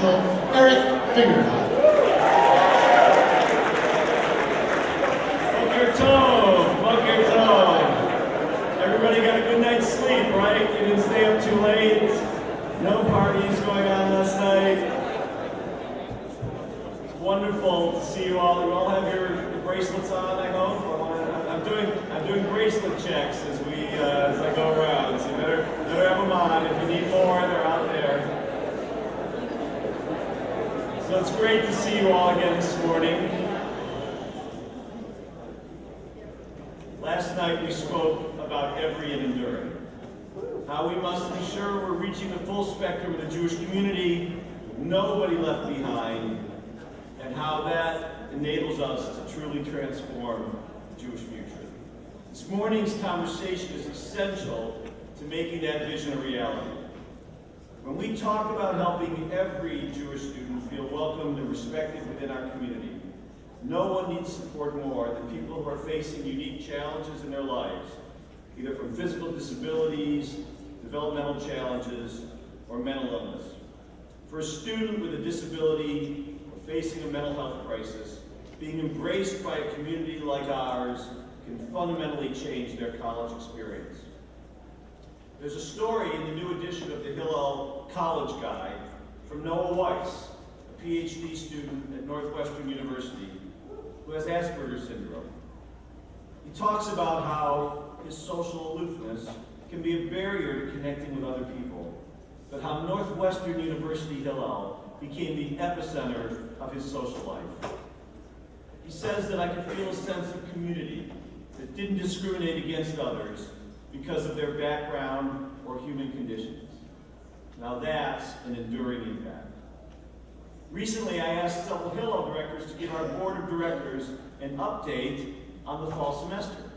International, Eric Fingerhut. Bug your toe. Everybody got a good night's sleep, right? You didn't stay up too late. No parties going on last night. It's wonderful to see you all. You all have your bracelets on, I hope. I'm doing bracelet checks as I go around. So you better have them on. If you need more, they're out there. So it's great to see you all again this morning. Last night we spoke about every and enduring. How we must ensure we're reaching the full spectrum of the Jewish community, nobody left behind, and how that enables us to truly transform the Jewish future. This morning's conversation is essential to making that vision a reality. When we talk about helping every Jewish student feel welcomed and respected within our community, no one needs support more than people who are facing unique challenges in their lives, either from physical disabilities, developmental challenges, or mental illness. For a student with a disability or facing a mental health crisis, being embraced by a community like ours can fundamentally change their college experience. There's a story in the new edition of the Hillel College Guide from Noah Weiss, a PhD student at Northwestern University who has Asperger's syndrome. He talks about how his social aloofness can be a barrier to connecting with other people, but how Northwestern University Hillel became the epicenter of his social life. He says that I could feel a sense of community that didn't discriminate against others because of their background or human conditions. Now that's an enduring impact. Recently, I asked several Hillel directors to give our board of directors an update on the fall semester.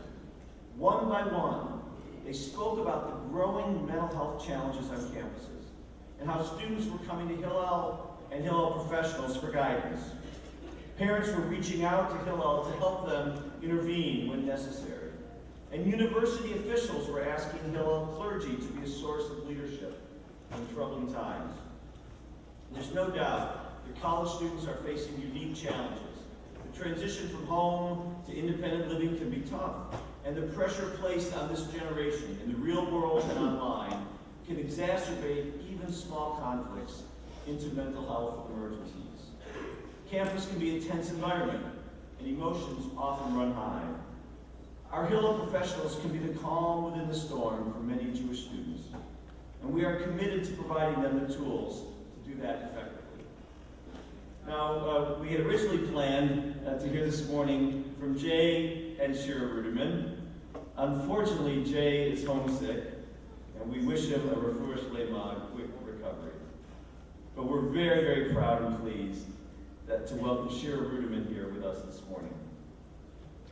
One by one, they spoke about the growing mental health challenges on campuses and how students were coming to Hillel and Hillel professionals for guidance. Parents were reaching out to Hillel to help them intervene when necessary. And university officials were asking Hillel clergy to be a source of leadership in troubling times. There's no doubt that college students are facing unique challenges. The transition from home to independent living can be tough, and the pressure placed on this generation in the real world and online can exacerbate even small conflicts into mental health emergencies. Campus can be a tense environment, and emotions often run high. Our Hillel professionals can be the calm within the storm for many Jewish students, and we are committed to providing them the tools to do that effectively. Now, we had originally planned to hear this morning from Jay and Shira Ruderman. Unfortunately, Jay is homesick, and we wish him a refuah shlema, quick recovery. But we're very, very proud and pleased to welcome Shira Ruderman here with us this morning.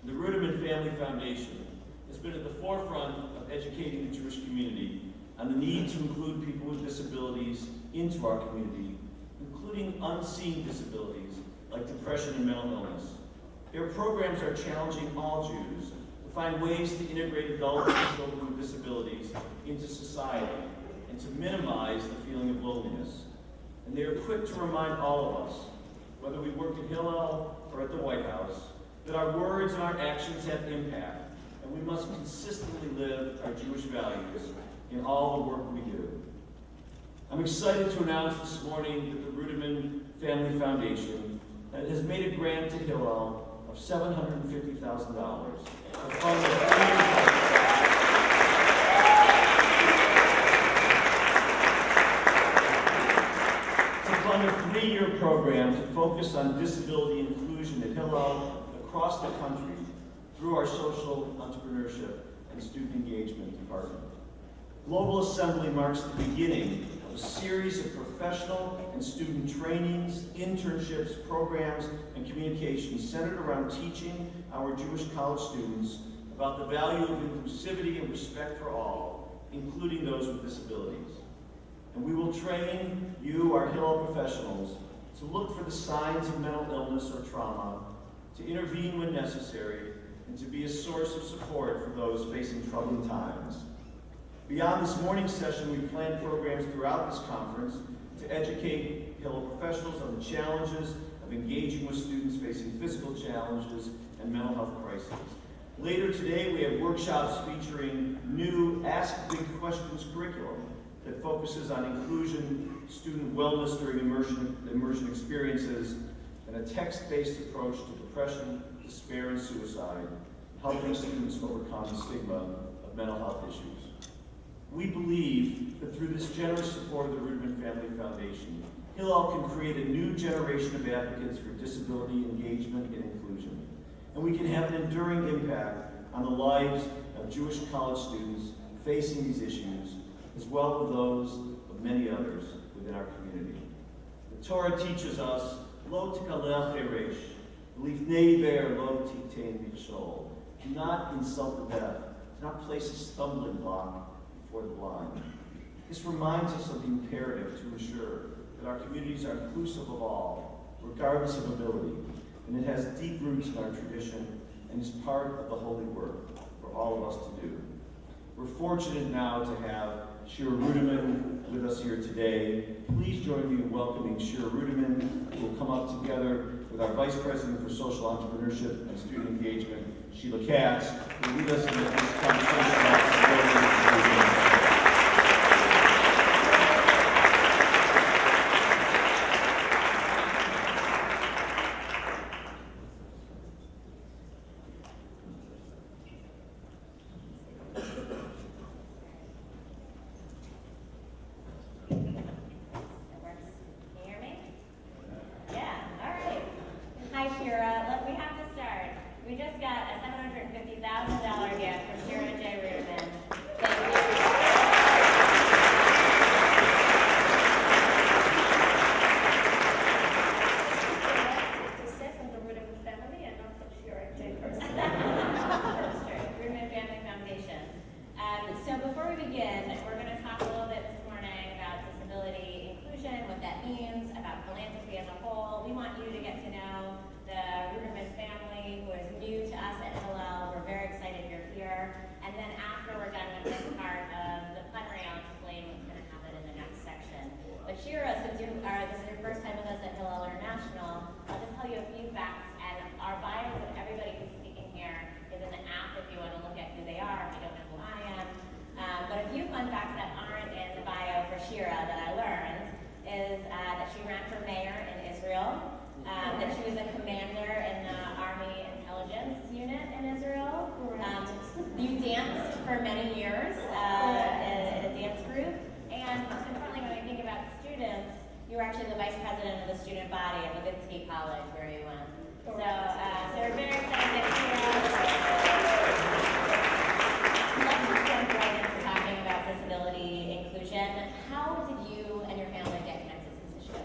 The Ruderman Family Foundation has been at the forefront of educating the Jewish community on the need to include people with disabilities into our community, including unseen disabilities like depression and mental illness. Their programs are challenging all Jews to find ways to integrate adults and children with disabilities into society and to minimize the feeling of loneliness. And they are quick to remind all of us, whether we work at Hillel or at the White House, that our words and our actions have impact, and we must consistently live our Jewish values in all the work we do. I'm excited to announce this morning that the Ruderman Family Foundation has made a grant to Hillel of $750,000 to fund a three-year program to focus on disability inclusion at Hillel across the country through our social entrepreneurship and student engagement department. Global Assembly marks the beginning of a series of professional and student trainings, internships, programs, and communications centered around teaching our Jewish college students about the value of inclusivity and respect for all, including those with disabilities. And we will train you, our Hillel professionals, to look for the signs of mental illness or trauma, to intervene when necessary, and to be a source of support for those facing troubling times. Beyond this morning's session, we plan programs throughout this conference to educate Hillel professionals on the challenges of engaging with students facing physical challenges and mental health crises. Later today, we have workshops featuring new Ask Big Questions curriculum that focuses on inclusion, student wellness during immersion experiences, and a text-based approach to depression, despair, and suicide, helping students overcome the stigma of mental health issues. We believe that through this generous support of the Ruderman Family Foundation, Hillel can create a new generation of advocates for disability engagement and inclusion. And we can have an enduring impact on the lives of Jewish college students facing these issues, as well as those of many others within our community. The Torah teaches us, Lo tikalel cheresh, lifnei ber lo titein mikshol. Do not insult the deaf. Do not place a stumbling block before the blind. This reminds us of the imperative to ensure that our communities are inclusive of all, regardless of ability, and it has deep roots in our tradition and is part of the holy work for all of us to do. We're fortunate now to have Shira Ruderman with us here today. Please join me in welcoming Shira Ruderman, who will come up together with our Vice President for Social Entrepreneurship and Student Engagement, Sheila Katz, who will lead us in this conversation about disability inclusion. This is your first time with us at Hillel International, I'll just tell you a few facts, and our bios of everybody who's speaking here is in the app if you want to look at who they are, if you don't know who I am. But a few fun facts that aren't in the bio for Shira that I learned is that she ran for mayor in Israel, that she was a commander in the Army Intelligence Unit in Israel. You danced for many years in a dance group, and most importantly, when I think about students, you were actually the vice president of the student body at Levinsky College where you went. So we're very excited to hear Let's jump right into talking about disability inclusion. How did you and your family get connected to this issue?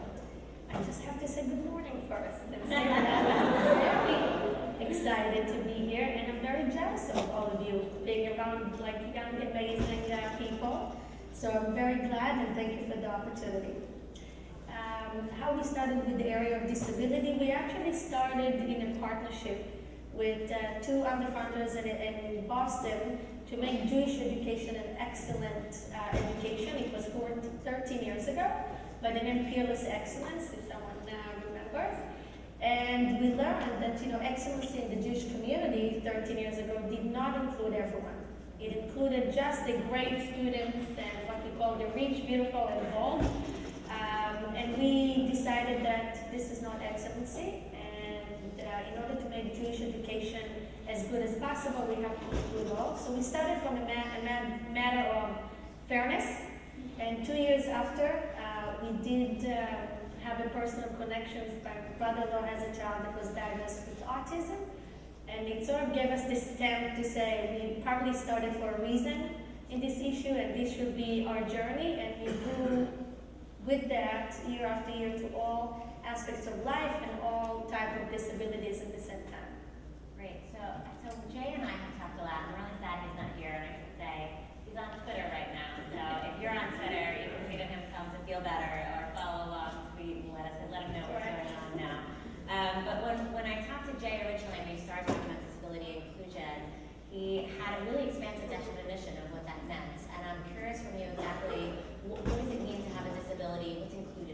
I just have to say good morning first. And say that I'm very excited to be here, and I'm very jealous of all of you being around like young, amazing people. So I'm very glad, and thank you for the opportunity. How we started with the area of disability, we actually started in a partnership with two other founders in Boston to make Jewish education an excellent education. It was 13 years ago by the name Peerless Excellence, if someone remembers. And we learned that excellence in the Jewish community 13 years ago did not include everyone. It included just the great students and what we call the rich, beautiful, and bold. And we decided that this is not excellency, and in order to make Jewish education as good as possible, we have to include all. So we started from a matter of fairness, and 2 years after, we did have a personal connection. My brother-in-law has a child that was diagnosed with autism, and it sort of gave us this stamp to say we probably started for a reason in this issue, and this should be our journey, and we grew with that year after year to all aspects of life and all types of disabilities at the same time. Great. So Jay and I have talked a lot. I'm really sad he's not here, and I should say he's on Twitter right now. So if you're on Twitter, you can tweet at him, tell him to feel better, or follow along, tweet, and let him know what's going on now. But when I talked to Jay originally, when he started talking about disability inclusion, he had a really expansive definition of what that meant. And I'm curious from you exactly, what does it mean to have a disability? What's included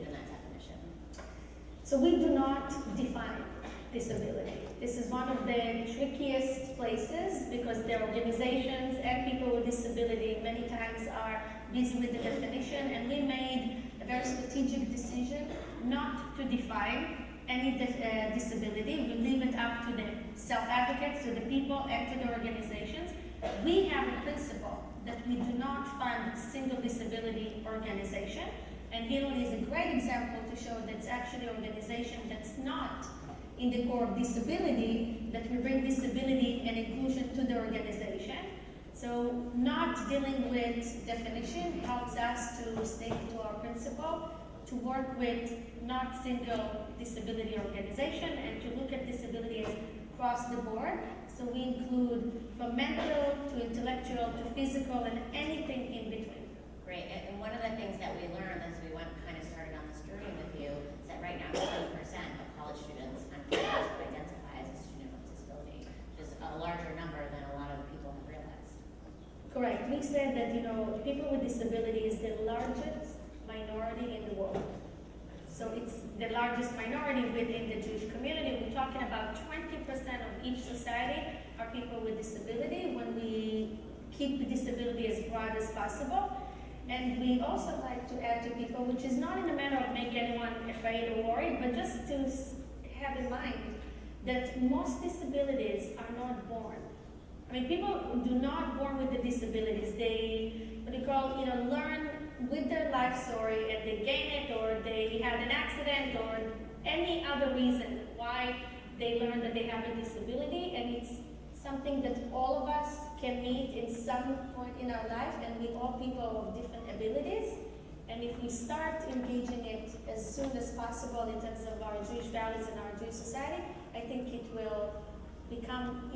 So we do not define disability. This is one of the trickiest places because their organizations and people with disability many times are busy with the definition, and we made a very strategic decision not to define any disability. We leave it up to the self-advocates, to the people, and to the organizations. We have a principle that we do not fund a single disability organization, and Hillel is a great example to show that it's actually an organization that's not in the core of disability, that we bring disability and inclusion to the organization. So not dealing with definition helps us to stick to our principle, to work with not single disability organization, and to look at disability as across the board. So we include from mental to intellectual to physical and anything in between. Great, and one of the things that we learned as we went kind of started on this journey with you is that right now 20% of college students identify as a student with disability, which is a larger number than a lot of people have realized. Correct. We said that, people with disability is the largest minority in the world. So it's the largest minority within the Jewish community. We're talking about 20% of each society are people with disability when we keep the disability as broad as possible. And we also like to add to people, which is not in a matter of making anyone afraid or worried, but just to have in mind that most disabilities are not born. I mean, people do not born with the disabilities. They, learn with their life story, and they gain it, or they had an accident, or any other reason why they learn that they have a disability, and it's something that all of us can meet in some point in our life, and we all people of different abilities. And if we start engaging it as soon as possible in terms of our Jewish values and our Jewish society, I think it will become,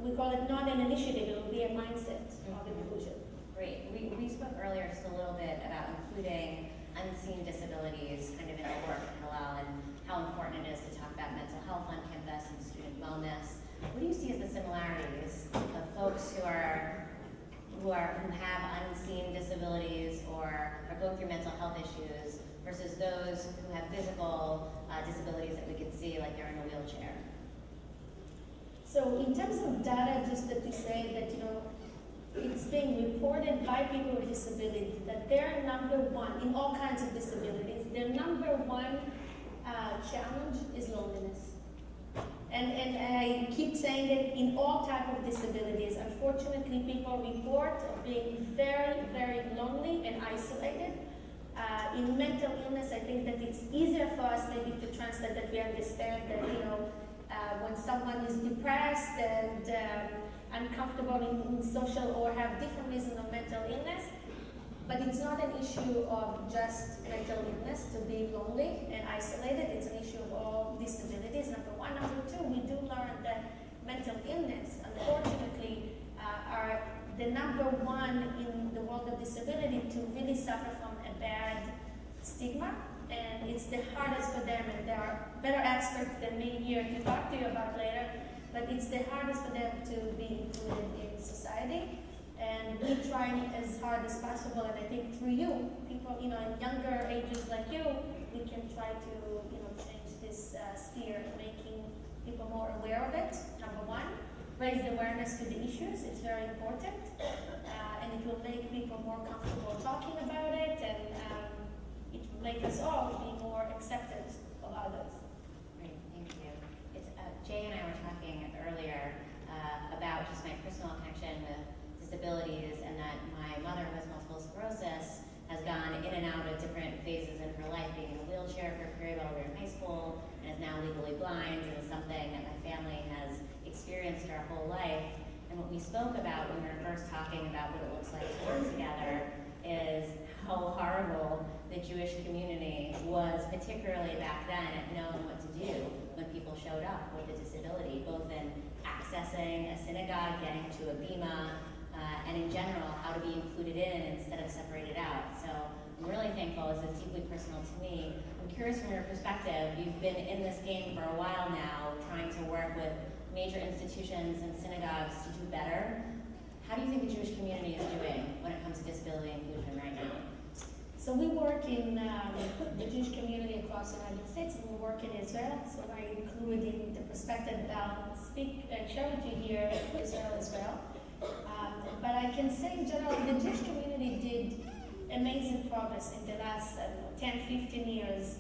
we call it not an initiative, it will be a mindset of inclusion. Great. We spoke earlier just a little bit about including unseen disabilities kind of in our work at Hillel, and how important it is to talk about mental health on campus and student wellness. What do you see as the similarities of folks who have unseen disabilities or are going through mental health issues versus those who have physical disabilities that we can see, like they're in a wheelchair? So in terms of data, just that we say that, it's being reported by people with disability that their number one, in all kinds of disabilities, their number one challenge is loneliness. And I keep saying it in all types of disabilities. Unfortunately, people report of being very, very lonely and isolated. In mental illness, I think that it's easier for us maybe to translate that we understand that, when someone is depressed and uncomfortable in social or have different reasons of mental illness, but it's not an issue of just mental illness to be lonely and isolated. It's an issue of all disabilities, number one. Number two, we do learn that mental illness, unfortunately, are the number one in the world of disability to really suffer from a bad stigma. And it's the hardest for them, and there are better experts than me here to talk to you about later, but it's the hardest for them to be included in society. And we try as hard as possible, and I think through you, people, in younger ages like you, we can try to, change this sphere, making people more aware of it, number one. Raise the awareness to the issues, it's very important, and it will make people more comfortable talking about it, and it will make us all be more accepted of others. Great, thank you. Jay and I were talking earlier about just my personal connection with disabilities, and that my mother, who has multiple sclerosis, has gone in and out of different phases in her life, being in a wheelchair for a period while we were in high school, and is now legally blind, and is something that my family has experienced our whole life. And what we spoke about when we were first talking about what it looks like to work together is how horrible the Jewish community was, particularly back then, at knowing what to do when people showed up with a disability, both in accessing a synagogue, getting to a bima, and in general, how to be included in instead of separated out. So I'm really thankful. This is deeply personal to me. I'm curious from your perspective, you've been in this game for a while now, trying to work with major institutions and synagogues to do better. How do you think the Jewish community is doing when it comes to disability inclusion right now? So So we work in the Jewish community across the United States, and we work in Israel. So I include in the perspective that I'll speak and share with you here Israel as well. But I can say in general, the Jewish community did amazing progress in the last 10, 15 years.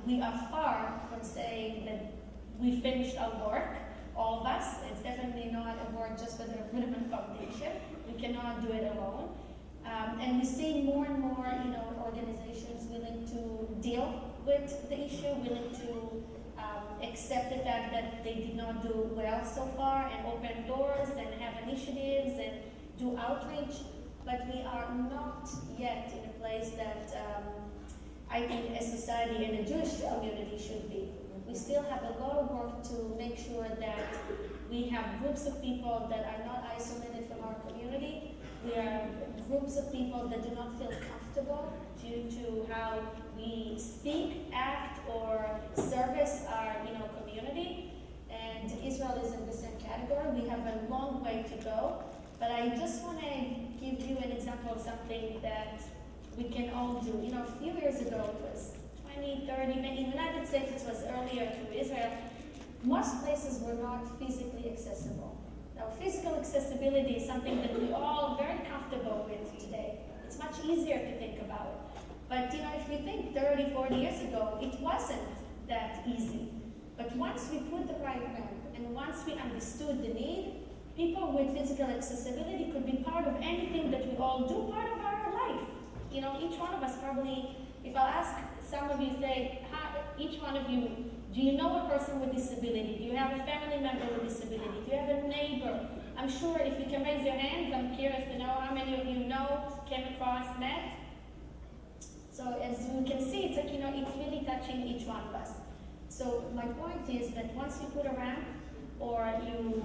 We are far from saying that we finished our work, all of us. It's definitely not a work just with the Ruderman Foundation. We cannot do it alone. And we see more and more, organizations willing to deal with the issue, willing to accept the fact that they did not do well so far, and open doors and have initiatives and do outreach. But we are not yet in a place that I think a society and a Jewish community should be. We still have a lot of work to make sure that we have groups of people that are not isolated from our community. We are groups of people that do not feel comfortable due to how we speak, act, or service our community. And Israel is in the same category. We have a long way to go. But I just want to give you an example of something that we can all do. A few years ago, it was 20, 30, in the United States it was earlier to Israel. Most places were not physically accessible. Now, physical accessibility is something that we all very comfortable with today. It's much easier to think about. But if we think 30, 40 years ago, it wasn't that easy. But once we put the right ramp, and once we understood the need, people with physical accessibility could be part of anything that we all do, part of our life. Each one of us probably, if I'll ask some of you, say, each one of you, do you know a person with disability? Do you have a family member with disability? Do you have a neighbor? I'm sure if you can raise your hands, I'm curious to know how many of you know, came across, met. So as you can see, it's like, it's really touching each one of us. So my point is that once you put a ramp or you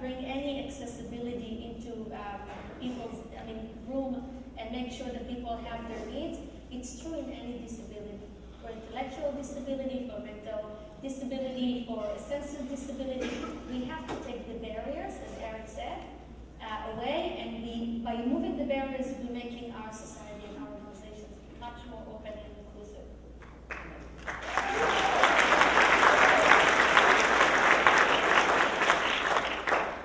bring any accessibility into people's room and make sure that people have their needs, it's true in any disability. For intellectual disability, for mental disability, for a sensory disability, we have to take the barriers, as Eric said, away, and by moving the barriers, we're making our society and our organizations much more open and inclusive.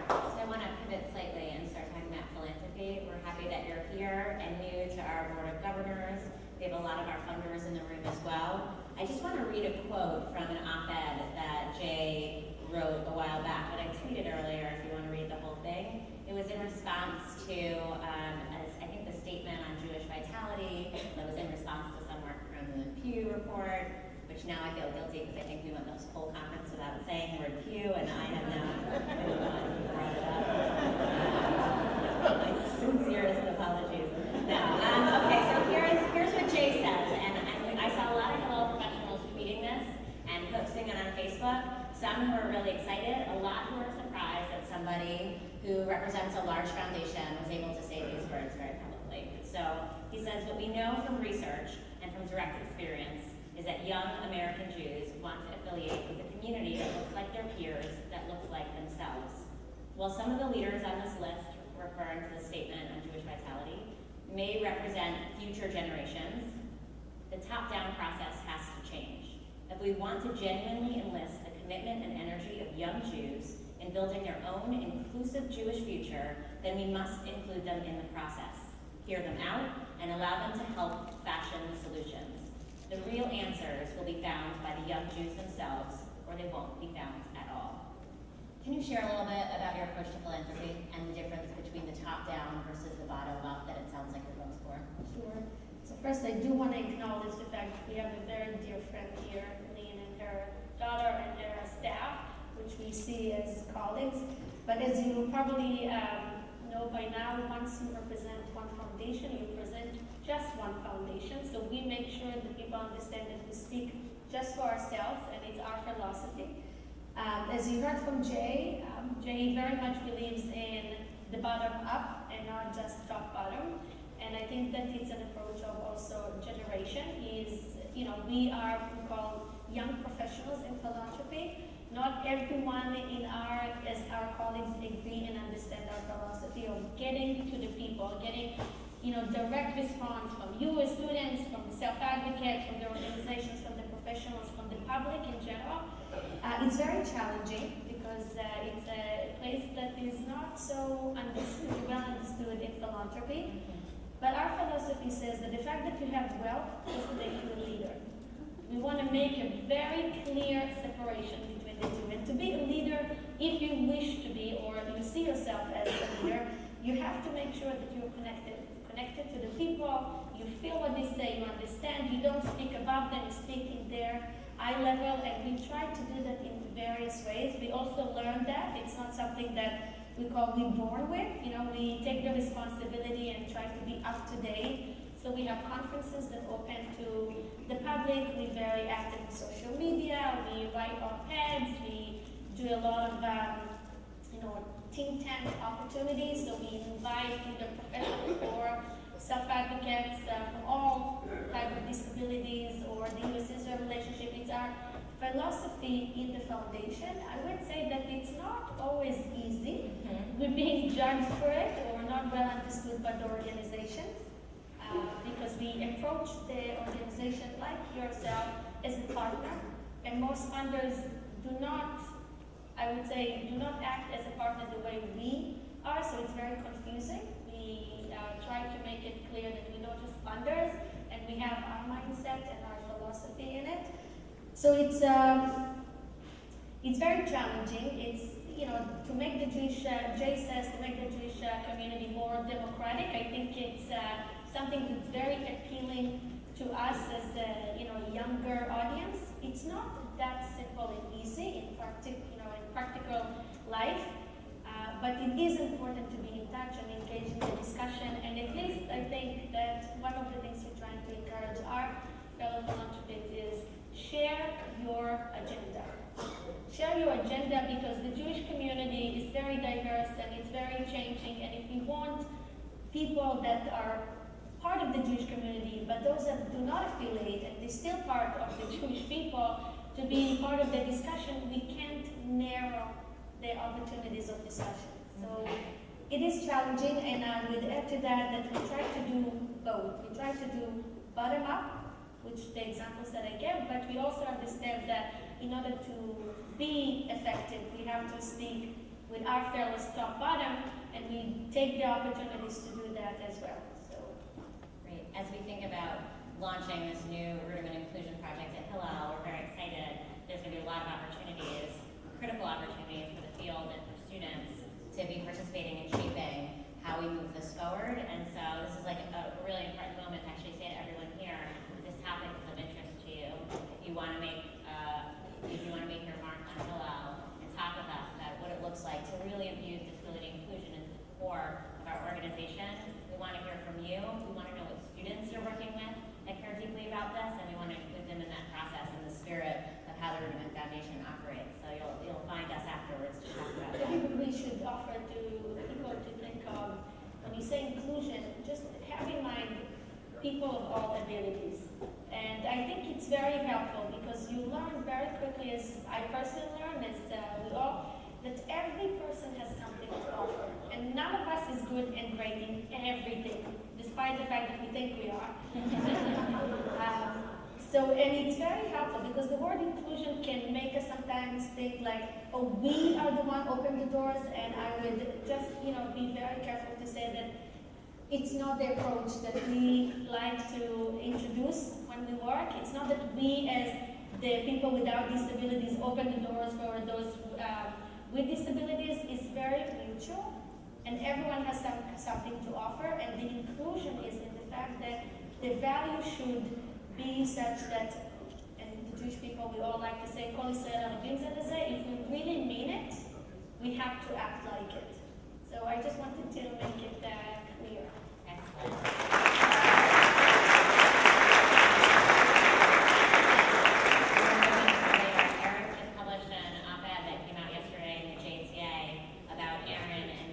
So I want to pivot slightly and start talking about philanthropy. We're happy that you're here and new to our Board of Governors. We have a lot of our funders in the room as well. I just want to read a quote from an op-ed that Jay wrote a while back, but I tweeted earlier if you want to read the whole thing. It was in response to, I think, the statement on Jewish vitality that was in response to some work from the Pew report, which now I feel guilty because I think we went to this whole conference without saying the word Pew, and I have now been the one who brought it up. My sincerest apologies. No. Okay, so here's what Jay says, and I saw a lot of Hillel professionals tweeting this and posting it on Facebook. Some who are really excited, a lot who are surprised that somebody who represents a large foundation was able to say these words very publicly. So he says, what we know from research and from direct experience is that young American Jews want to affiliate with a community that looks like their peers, that looks like themselves. While some of the leaders on this list, referring to the statement on Jewish vitality, may represent future generations, the top-down process has to change. If we want to genuinely enlist the commitment and energy of young Jews in building their own inclusive Jewish future, then we must include them in the process, hear them out, and allow them to help fashion solutions. The real answers will be found by the young Jews themselves, or they won't be found at all. Can you share a little bit about your approach to philanthropy and the difference between the top-down versus the bottom-up that it sounds like you're going for? Sure. So first, I do want to acknowledge the fact that we have a very dear friend here, Lynn and her daughter and their staff, which we see as colleagues. But as you probably know by now, once you represent one foundation, you present just one foundation. So we make sure that people understand that we speak just for ourselves, and it's our philosophy. As you heard from Jay, Jay very much believes in the bottom up and not just top bottom. And I think that it's an approach of also generation. We are what we call young professionals in philanthropy. Not everyone as our colleagues agree and understand our philosophy of getting to the people, getting direct response from you as students, from the self-advocates, from the organizations, from the professionals, from the public in general. It's very challenging because it's a place that is not so well understood in philanthropy. But our philosophy says that the fact that you have wealth doesn't make you a leader. We want to make a very clear separation between the two. And to be a leader, if you wish to be, or you see yourself as a leader, you have to make sure that you're connected to the people, you feel what they say, you understand, you don't speak above them, you speak in their eye level, and we try to do that in various ways. We also learn that. It's not something that we born with. We take the responsibility and try to be up to date. So we have conferences that open to the public. We're very active in social media. We write op-eds. We do a lot of think tank opportunities. So we invite either professionals or self-advocates from all types of disabilities or the U.S.-Israel relationship. It's our philosophy in the foundation. I would say that it's not always easy. We're being judged for it, or not well understood by the organizations, because we approach the organization like yourself as a partner, and most funders do not act as a partner the way we are, so it's very confusing. We try to make it clear that we're not just funders, and we have our mindset and our philosophy in it. So it's very challenging. It's to make the Jewish community more democratic. I think it's something that's very appealing to us as a younger audience. It's not that simple and easy in practical life, but it is important to be in touch and engage in the discussion. And at least I think that one of the things we're trying to encourage our fellow philanthropists is share your agenda. Share your agenda, because the Jewish community is very diverse and it's very changing, and if we want people that are part of the Jewish community, but those that do not affiliate and they're still part of the Jewish people, to be part of the discussion, we can't narrow the opportunities of discussion. So it is challenging, and I would add to that we try to do both. We try to do bottom up, which the examples that I gave, but we also understand that in order to be effective, we have to speak with our fellows top bottom, and we take the opportunities to do that as well. So, great. As we think about launching this new Ruderman Inclusion Project at Hillel, we're very excited. There's going to be a lot of opportunities, critical opportunities for the field and for students to be participating and shaping how we move this forward. And so this is like a really important moment to actually say to everyone here, this topic is of interest to you. If you want to make your mark on Hillel, and talk with us about what it looks like to really infuse disability inclusion into the core of our organization. We want to hear from you. We want to know what students you're working with that care deeply about this, and we want to include them in that process in the spirit of how the Ruderman Foundation operates. So you'll find us afterwards to talk about that. we should offer to people to think of, when you say inclusion, just have in mind people of all abilities. And I think it's very helpful, because you learn very quickly, as I personally learned, as we all, that every person has something to offer. And none of us is good and great in everything, despite the fact that we think we are. And it's very helpful, because the word inclusion can make us sometimes think like, oh, we are the one open the doors, and I would just, be very careful to say that it's not the approach that we like to introduce when we work. It's not that we, as the people without disabilities, open the doors for those with disabilities. It's very mutual, and everyone has something to offer, and the inclusion is in the fact that the value should be such that, and the Jewish people, we all like to say, Kol Yisrael Arabim Zeh Lezeh, if we really mean it, we have to act like it. So I just wanted to make it clear. Excellent. Eric just published an op-ed that came out yesterday in the JTA about Aaron and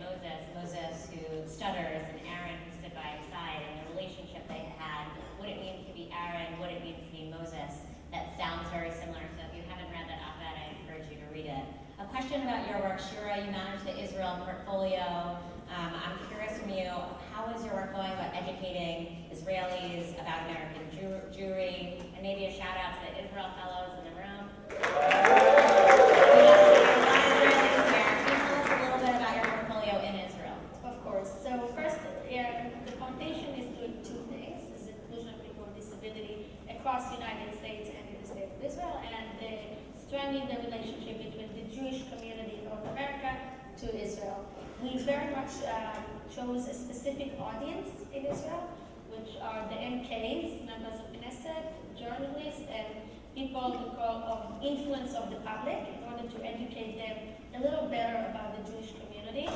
Moses who stutters, and Aaron who stood by his side, and the relationship they had, what it means to be Aaron, what it means to be Moses. That sounds very similar, so if you haven't read that op-ed, I encourage you to read it. A question about your work, Shura, you manage the Israel portfolio. I'm curious from you, how is your work going about educating Israelis about American Jewry? And maybe a shout out to the Israel Fellows in the room. Of course. So first, the foundation is doing two things: is inclusion of people with disability across the United States and in the state of Israel, and strengthening the relationship between the Jewish community in North America to Israel. We very much chose a specific audience in Israel, which are the MKs, members of Knesset, journalists, and people who call of influence of the public in order to educate them a little better about the Jewish community.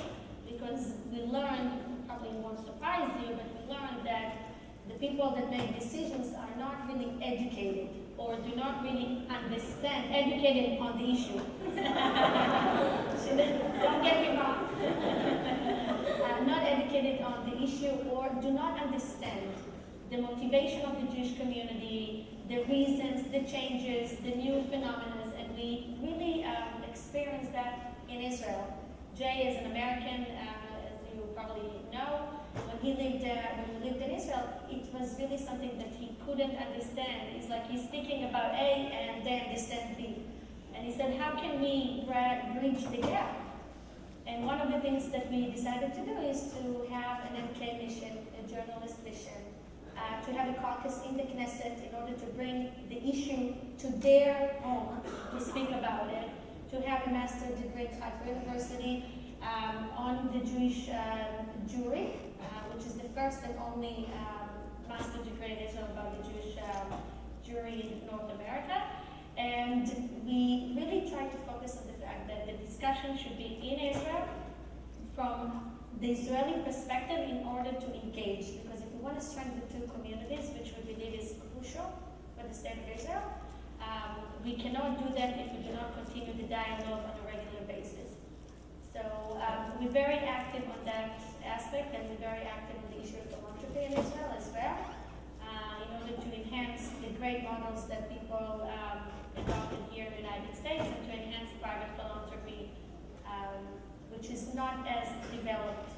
Because we learned, probably won't surprise you, but we learned that the people that make decisions are not really educated or do not really understand, educated on the issue. Don't get me wrong. Not educated on the issue or do not understand the motivation of the Jewish community, the reasons, the changes, the new phenomena, and we really experienced that in Israel. Jay is an American, as you probably know. When he lived in Israel, it was really something that he couldn't understand. It's like he's speaking about A and they understand B. And he said, how can we bridge the gap? And one of the things that we decided to do is to have an MK mission, a journalist mission, to have a caucus in the Knesset in order to bring the issue to their home, to speak about it, to have a master's degree at Haifa University on the Jewish Jewry, which is the first and only master's degree in Israel about the Jewish Jewry in North America. And we really try to focus on the fact that the discussion should be in Israel from the Israeli perspective in order to engage. Because if we want to strengthen the two communities, which we believe is crucial for the state of Israel, we cannot do that if we do not continue the dialogue on a regular basis. So we're very active on that aspect, and we're very active on the issue of philanthropy in Israel as well, in order to enhance the great models that people adopted here in the United States, and to enhance private philanthropy, which is not as developed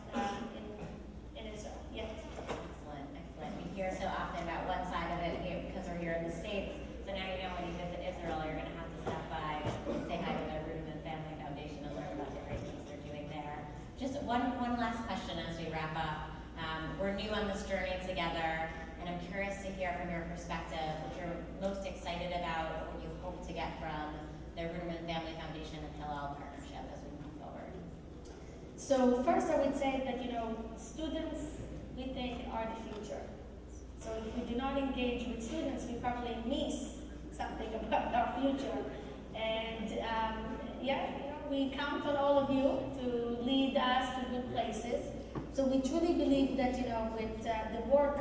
in Israel yet. Excellent, excellent. We hear so often about one side of it here because we're here in the States. So now you know when you visit Israel, you're going to have to stop by and say hi to the Ruderman Family Foundation and learn about the great things they're doing there. Just one last question as we wrap up. We're new on this journey together, and I'm curious to hear from your perspective what you're most excited about, or what you hope to get from the Ruderman Family Foundation and Hillel partnership as we move forward. So first I would say that, students, we think, are the future. So if we do not engage with students, we probably miss something about our future. And we count on all of you to lead us to good places. So we truly believe that, with the work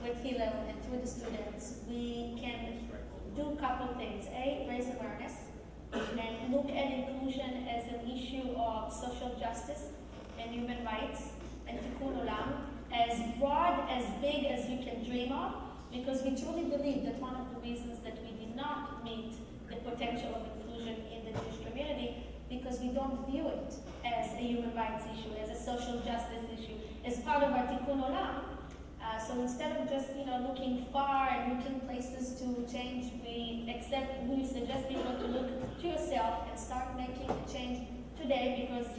with Hillel and through the students, we can do a couple things. A, raise awareness, and look at inclusion as an issue of social justice and human rights, and tikkun olam, as broad, as big as you can dream of, because we truly believe that one of the reasons that we did not meet the potential of inclusion in the Jewish community, because we don't view it as a human rights issue, as a social justice issue, as part of our tikkun olam. So instead of just looking far and looking places to change, we suggest people to look to yourself and start making a change today, because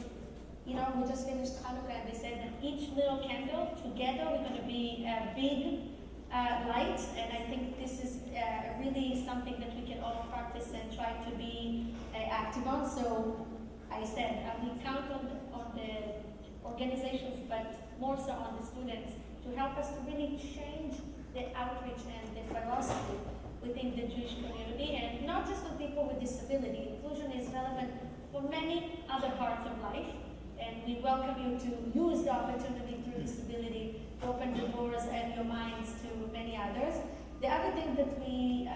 we just finished Hanukkah, and they said that each little candle, together we're going to be a big light, and I think this is really something that we can all practice and try to be active on. So I said we count on the organizations, but more so on the students, to help us to really change the outreach and the philosophy within the Jewish community, and not just for people with disability. Inclusion is relevant for many other parts of life. And we welcome you to use the opportunity through disability to open the doors and your minds to many others. The other thing that we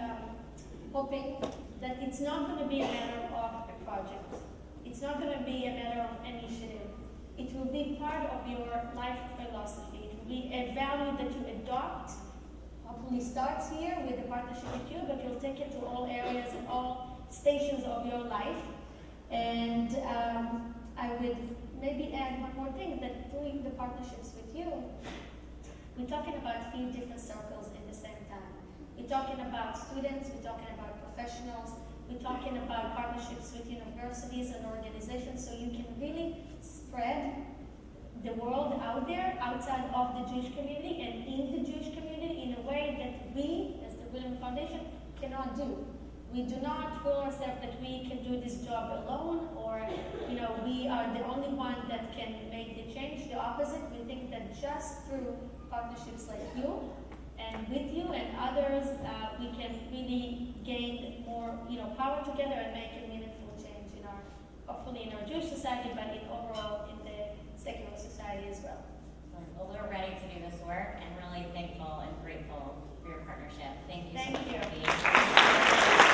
hoping that it's not going to be a matter of a project. It's not going to be a matter of initiative. It will be part of your life philosophy. It will be a value that you adopt. Hopefully starts here with a partnership with you, but you'll take it to all areas and all stations of your life. And I would maybe add one more thing, that doing the partnerships with you, we're talking about a few different circles in the same time. We're talking about students, we're talking about professionals, we're talking about partnerships with universities and organizations, so you can really spread the world out there, outside of the Jewish community and in the Jewish community in a way that we, as the Ruderman Foundation, cannot do. We do not feel ourselves that we can do this job alone, or we are the only one that can make the change. The opposite, we think that just through partnerships like you and with you and others, we can really gain more power together and make a meaningful change in our, hopefully in our Jewish society, but overall in the secular society as well. Well, we're ready to do this work and really thankful and grateful for your partnership. Thank you so Thank much you. for being here.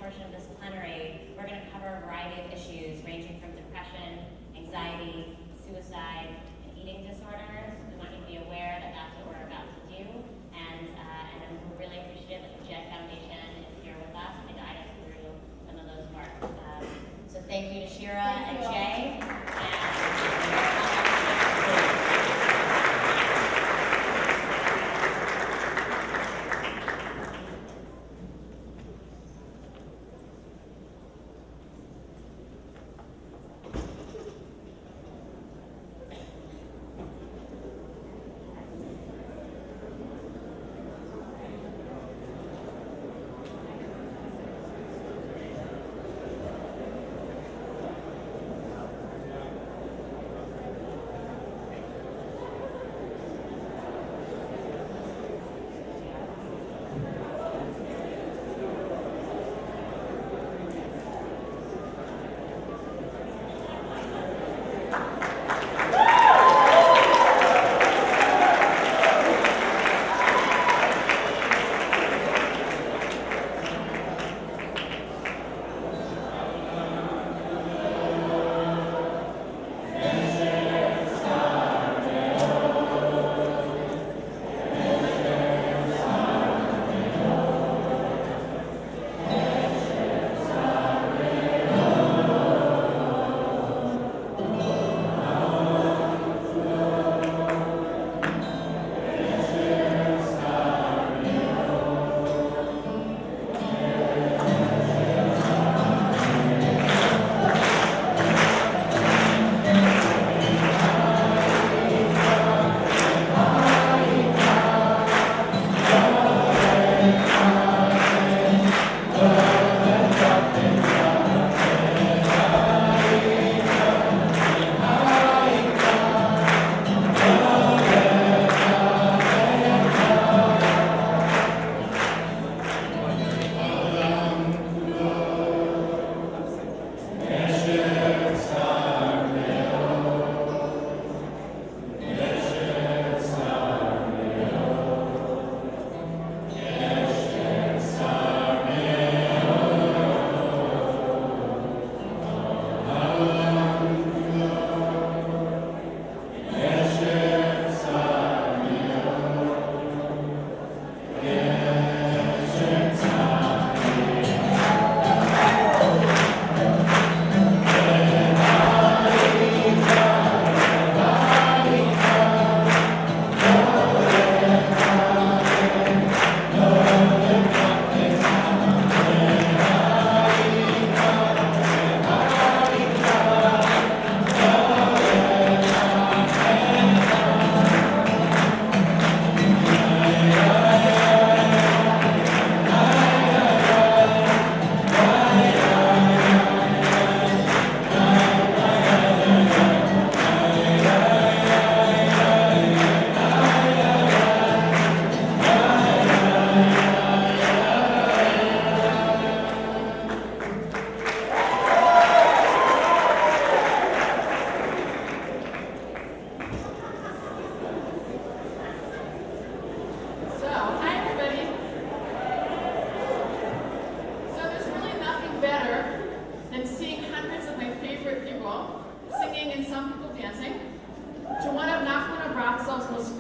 Of this plenary, we're going to cover a variety of issues ranging from depression, anxiety, suicide, and eating disorders. We want you to be aware that that's what we're about to do, and we're really appreciative that the JED Foundation is here with us to guide us through some of those parts. So thank you to Shira and Jay. And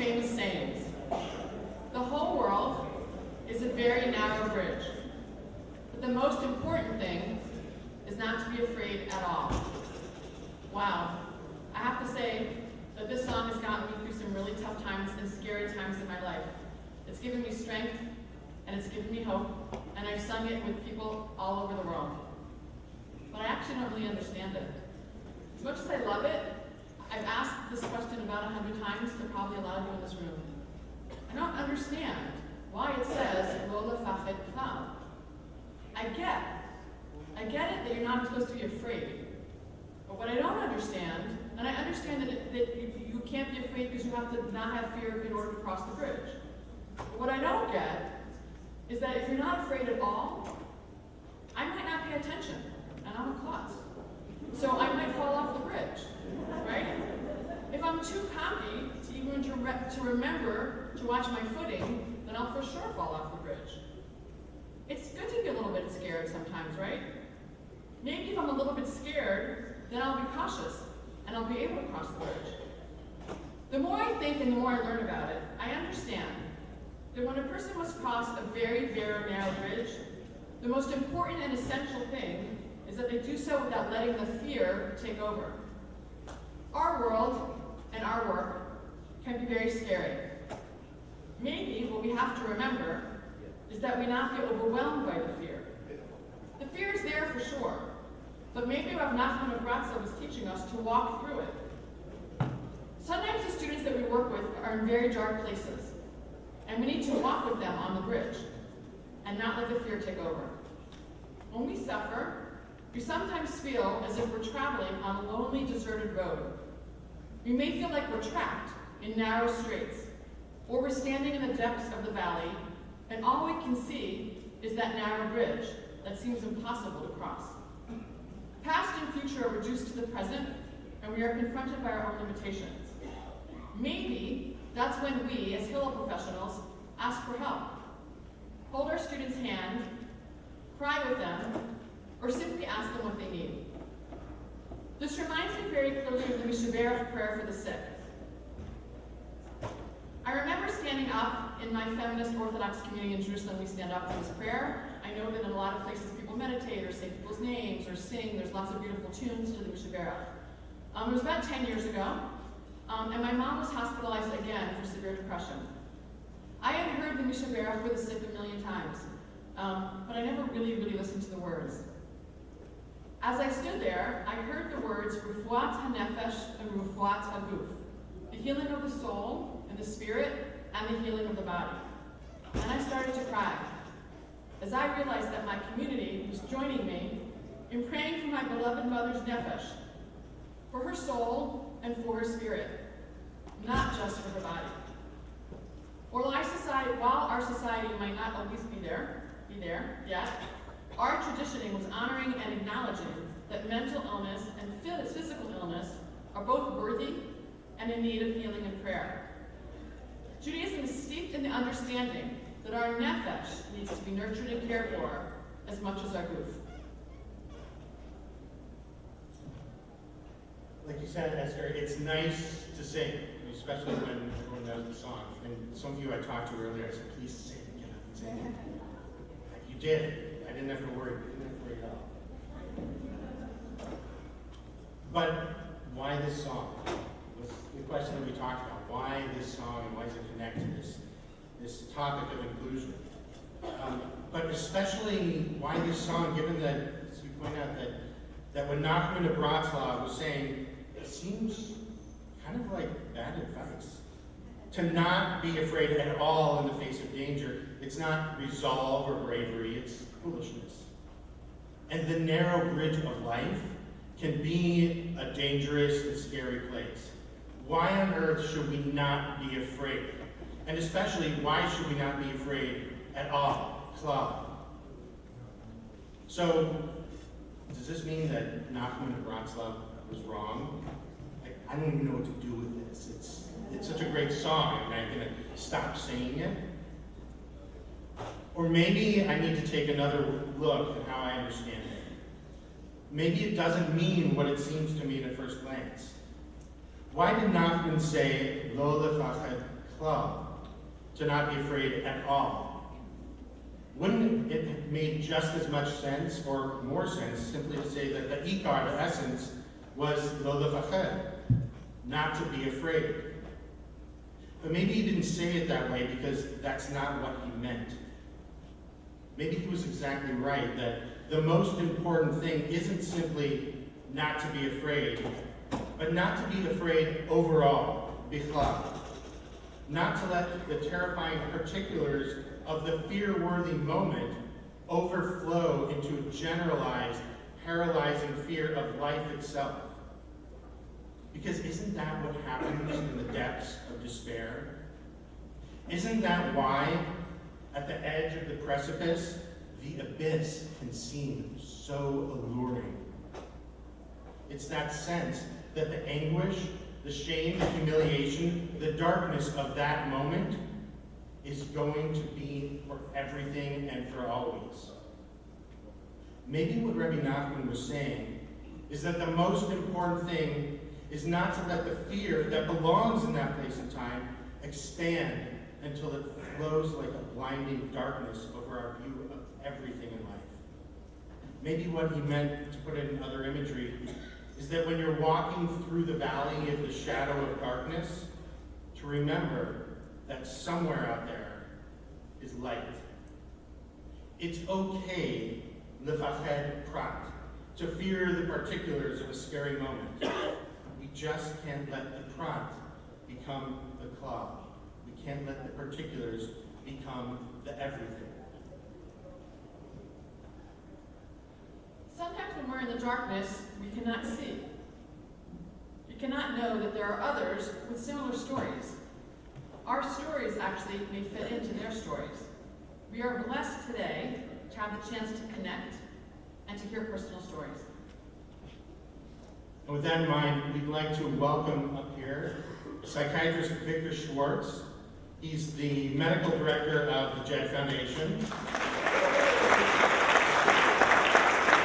famous sayings. The whole world is a very narrow bridge. But the most important thing is not to be afraid at all. Wow. I have to say that this song has gotten me through some really tough times and scary times in my life. It's given me strength, and it's given me hope, and I've sung it with people all over the world. But I actually don't really understand it. As much as I love it, I've asked this question about 100 times to probably a lot of you in this room. I don't understand why it says, Lo lefached klal. I get it that you're not supposed to be afraid. But what I don't understand, and I understand that you can't be afraid because you have to not have fear in order to cross the bridge. But what I don't get is that if you're not afraid at all, I might not pay attention, and I'm a klutz. So I might fall off the bridge, right? If I'm too cocky to even to remember to watch my footing, then I'll for sure fall off the bridge. It's good to be a little bit scared sometimes, right? Maybe if I'm a little bit scared, then I'll be cautious, and I'll be able to cross the bridge. The more I think and the more I learn about it, I understand that when a person must cross a very, very narrow bridge, the most important and essential thing is that they do so without letting the fear take over. Our world and our work can be very scary. Maybe what we have to remember is that we not be overwhelmed by the fear. The fear is there for sure, but maybe Rav Nachman of Bratslav was teaching us to walk through it. Sometimes the students that we work with are in very dark places, and we need to walk with them on the bridge and not let the fear take over. When we suffer, we sometimes feel as if we're traveling on a lonely, deserted road. We may feel like we're trapped in narrow straits, or we're standing in the depths of the valley, and all we can see is that narrow bridge that seems impossible to cross. Past and future are reduced to the present, and we are confronted by our own limitations. Maybe that's when we, as Hillel professionals, ask for help. Hold our students' hand, cry with them, or simply ask them what they need. This reminds me very clearly of the Mishaberach prayer for the sick. I remember standing up in my feminist Orthodox community in Jerusalem. We stand up for this prayer. I know that in a lot of places people meditate or say people's names or sing. There's lots of beautiful tunes to the Mishaberach. It was about 10 years ago, and my mom was hospitalized again for severe depression. I had heard the Mishaberach for the sick a million times, but I never really listened to the words. As I stood there, I heard the words Refuat HaNefesh and Refuat HaGuf, the healing of the soul and the spirit and the healing of the body. And I started to cry as I realized that my community was joining me in praying for my beloved mother's nefesh, for her soul and for her spirit, not just for her body. While our society might not always be there yet, our tradition was honoring and acknowledging that mental illness and physical illness are both worthy and in need of healing and prayer. Judaism is steeped in the understanding that our nefesh needs to be nurtured and cared for as much as our guf. Like you said, Esther, it's nice to sing, especially when everyone knows the song. And some of you I talked to earlier, I said, please sing, get up and sing. You did. I didn't have to worry at all. But why this song? Was the question that we talked about. Why this song and why does it connect to this topic of inclusion? But especially why this song, given that, as you point out, that when Nachman of Bratslav was saying, it seems kind of like bad advice. To not be afraid at all in the face of danger. It's not resolve or bravery, it's foolishness. And the narrow bridge of life can be a dangerous and scary place. Why on earth should we not be afraid? And especially, why should we not be afraid at all? Klal. So, does this mean that Nachman of Bratslav was wrong? I don't even know what to do with this. It's such a great song. Am I going to stop saying it? Or maybe I need to take another look at how I understand it. Maybe it doesn't mean what it seems to mean at first glance. Why did Nachman say, Lo lefached klal, to not be afraid at all. Wouldn't it have made just as much sense, or more sense, simply to say that the ikar, the essence, was lo lefached, not to be afraid? But maybe he didn't say it that way because that's not what he meant. Maybe he was exactly right, that the most important thing isn't simply not to be afraid, but not to be afraid overall, bichlal. Not to let the terrifying particulars of the fear-worthy moment overflow into a generalized, paralyzing fear of life itself. Because isn't that what happens in the depths of despair? Isn't that why, at the edge of the precipice, the abyss can seem so alluring? It's that sense that the anguish, the shame, the humiliation, the darkness of that moment is going to be for everything and for always. Maybe what Rebbe Nachman was saying is that the most important thing is not to let the fear that belongs in that place and time expand until it flows like a blinding darkness over our view of everything in life. Maybe what he meant, to put it in other imagery, is that when you're walking through the valley of the shadow of darkness, to remember that somewhere out there is light. It's okay, lefached prat, to fear the particulars of a scary moment. We just can't let the prat become the klal. We can't let the particulars become the everything. Sometimes when we're in the darkness, we cannot see. We cannot know that there are others with similar stories. Our stories actually may fit into their stories. We are blessed today to have the chance to connect and to hear personal stories. And with that in mind, we'd like to welcome up here psychiatrist Victor Schwartz. He's the medical director of the Jed Foundation.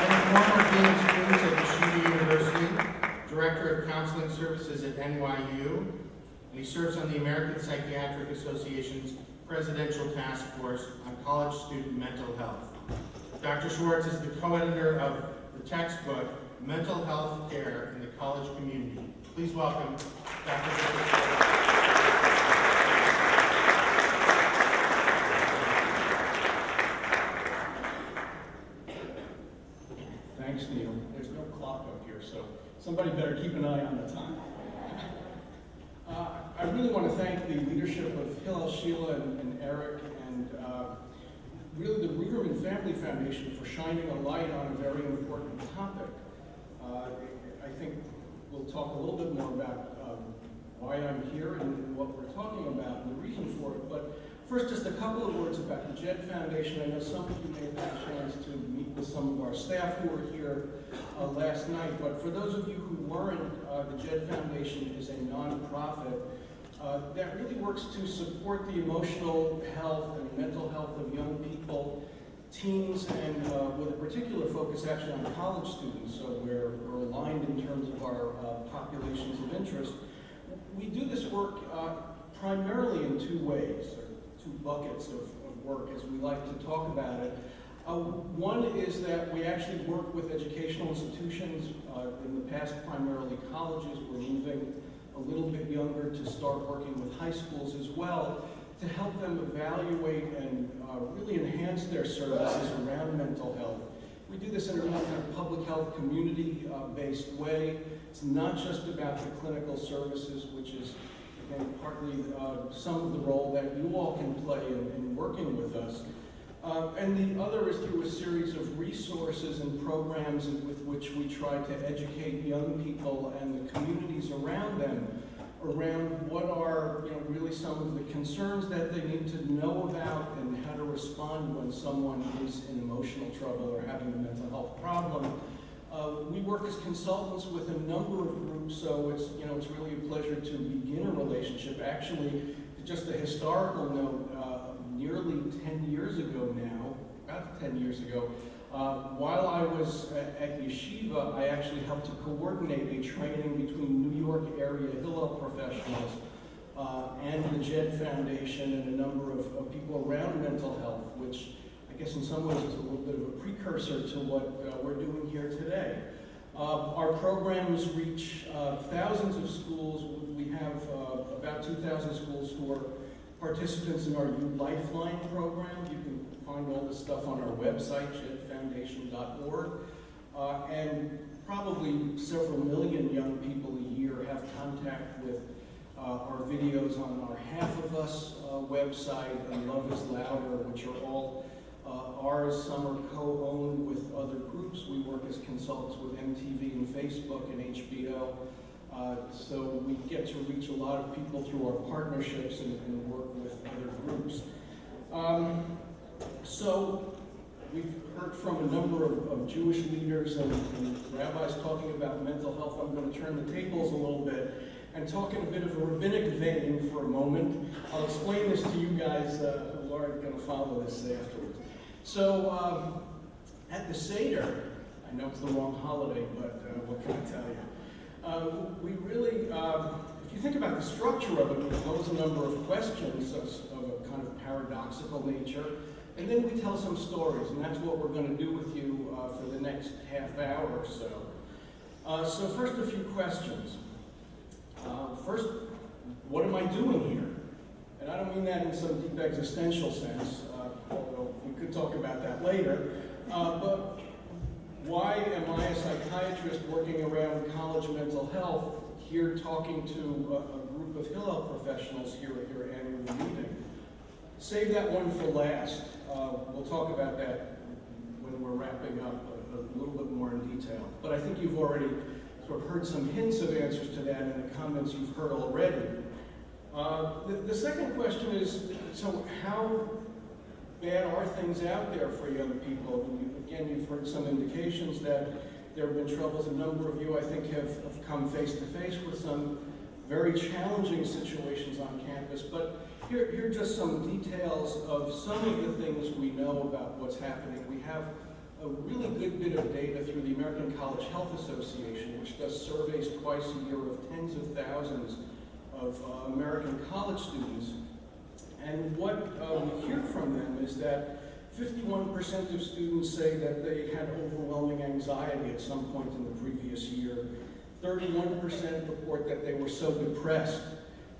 And former dean of students at Yeshiva University, director of counseling services at NYU, and he serves on the American Psychiatric Association's Presidential Task Force on College Student Mental Health. Dr. Schwartz is the co-editor of the textbook, Mental Health Care in the College Community. Please welcome Dr. Schwartz. Thanks, Neil. There's no clock up here, so somebody better keep an eye on the time. I really want to thank the leadership of Hillel, Sheila, and Eric, and really the Ruderman Family Foundation for shining a light on a very important topic. I think we'll talk a little bit more about why I'm here and what we're talking about and the reason for it. But first, just a couple of words about the Jed Foundation. I know some of you may have had a chance to meet with some of our staff who were here last night, but for those of you who weren't, the Jed Foundation is a nonprofit that really works to support the emotional health and mental health of young people, teens, and with a particular focus actually on college students, so we're aligned in terms of our populations of interest. We do this work primarily in two ways, or two buckets of work as we like to talk about it. One is that we actually work with educational institutions, in the past primarily colleges. We're moving a little bit younger to start working with high schools as well, to help them evaluate and really enhance their services around mental health. We do this in a really kind of public health community-based way. It's not just about the clinical services, which is, again, partly some of the role that you all can play in working with us. And the other is through a series of resources and programs with which we try to educate young people and the communities around them around what are really some of the concerns that they need to know about and how to respond when someone is in emotional trouble or having a mental health problem. We work as consultants with a number of groups, so it's really a pleasure to begin a relationship. Actually, just a historical note, nearly 10 years ago now, about 10 years ago, while I was at Yeshiva, I actually helped to coordinate a training between New York area Hillel professionals and the Jed Foundation and a number of people around mental health, which I guess in some ways is a little bit of a precursor to what we're doing here today. Our programs reach thousands of schools. We have about 2,000 schools who are participants in our Youth Lifeline program. You can find all this stuff on our website, jedfoundation.org. And probably several million young people a year have contact with our videos on our Half of Us website and Love is Louder, which are all ours. Some are co-owned with other groups. We work as consultants with MTV and Facebook and HBO. So we get to reach a lot of people through our partnerships and work with other groups. So we've heard from a number of Jewish leaders and rabbis talking about mental health. I'm going to turn the tables a little bit and talk in a bit of a rabbinic vein for a moment. I'll explain this to you guys. Laura's going to follow this afterwards. So at the Seder, I know it's the wrong holiday, but what can I tell you? We really, if you think about the structure of it, we pose a number of questions of a kind of paradoxical nature, and then we tell some stories, and that's what we're going to do with you for the next half hour or so. So first, a few questions. First, what am I doing here? And I don't mean that in some deep existential sense, although we could talk about that later. But why am I, a psychiatrist working around college mental health, here talking to a group of Hillel professionals here at your annual meeting? Save that one for last. We'll talk about that when we're wrapping up a little bit more in detail. But I think you've already sort of heard some hints of answers to that in the comments you've heard already. The second question is, so how bad are things out there for young people? Again, you've heard some indications that there have been troubles. A number of you, I think, have come face to face with some very challenging situations on campus. But here are just some details of some of the things we know about what's happening. We have a really good bit of data through the American College Health Association, which does surveys twice a year of tens of thousands of American college students. And what we hear from them is that 51% of students say that they had overwhelming anxiety at some point in the previous year. 31% report that they were so depressed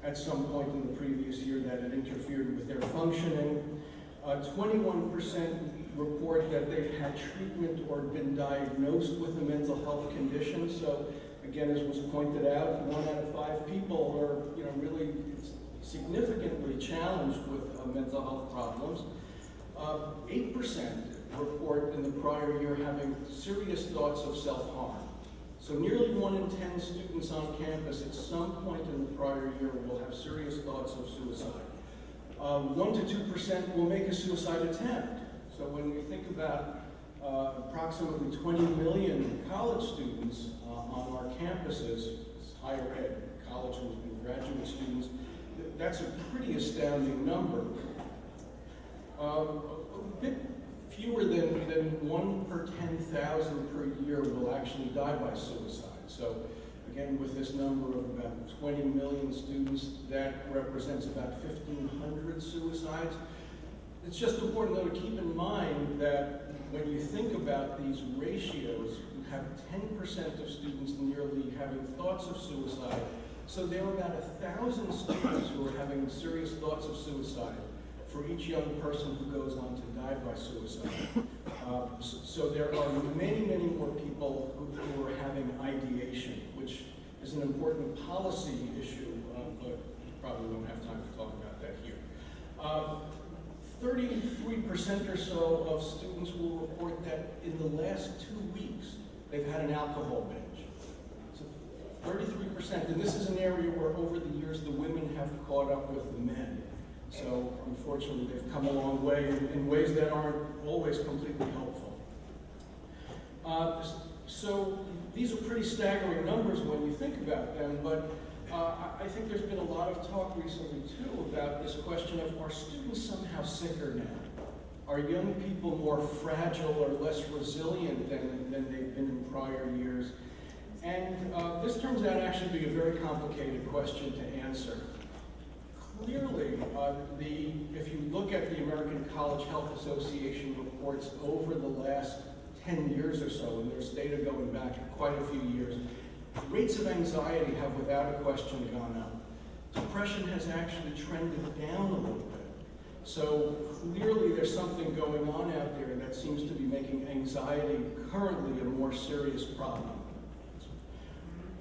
at some point in the previous year that it interfered with their functioning. 21% report that they've had treatment or been diagnosed with a mental health condition. So again, as was pointed out, 1 out of 5 people are really significantly challenged with mental health problems. 8% report in the prior year having serious thoughts of self-harm. So nearly 1 in 10 students on campus at some point in the prior year will have serious thoughts of suicide. 1 to 2% will make a suicide attempt. So when we think about approximately 20 million college students on our campuses, higher ed, college and graduate students, that's a pretty astounding number. A bit fewer than 1 per 10,000 per year will actually die by suicide. So again, with this number of about 20 million students, that represents about 1,500 suicides. It's just important though to keep in mind that when you think about these ratios, you have 10% of students nearly having thoughts of suicide. So there are about 1,000 students who are having serious thoughts of suicide for each young person who goes on to die by suicide. So there are many, many more people who are having ideation, which is an important policy issue, but probably won't have time to talk about that here. 33% or so of students will report that in the last 2 weeks, they've had an alcohol binge. So 33%, and this is an area where over the years the women have caught up with the men. So unfortunately, they've come a long way in ways that aren't always completely helpful. So these are pretty staggering numbers when you think about them, but I think there's been a lot of talk recently too about this question of, are students somehow sicker now? Are young people more fragile or less resilient than they've been in prior years? And this turns out actually to be a very complicated question to answer. Clearly, If you look at the American College Health Association reports over the last 10 years or so, and there's data going back quite a few years, rates of anxiety have without a question gone up. Depression has actually trended down a little bit. So clearly there's something going on out there that seems to be making anxiety currently a more serious problem.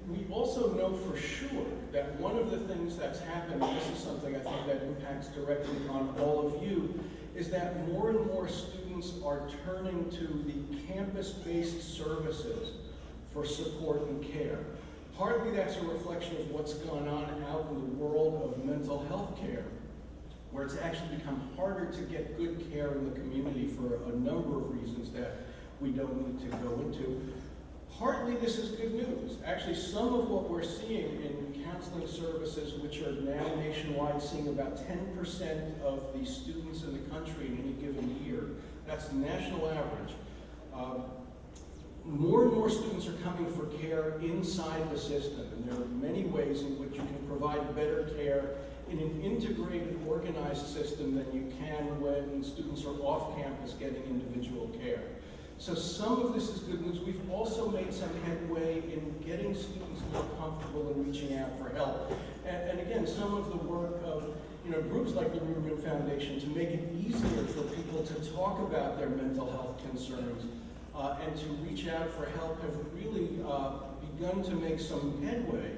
We also know for sure that one of the things that's happened, and this is something I think that impacts directly on all of you, is that more and more students are turning to the campus-based services for support and care. Partly that's a reflection of what's gone on out in the world of mental health care, where it's actually become harder to get good care in the community for a number of reasons that we don't need to go into. Partly this is good news. Actually, some of what we're seeing in counseling services, which are now nationwide, seeing about 10% of the students in the country in any given year. That's the national average. More and more students are coming for care inside the system, and there are many ways in which you can provide better care in an integrated, organized system than you can when students are off campus getting individual care. So some of this is good news. We've also made some headway in getting students more comfortable in reaching out for help. And again, some of the work of groups like the Ruderman Foundation to make it easier for people to talk about their mental health concerns and to reach out for help have really begun to make some headway.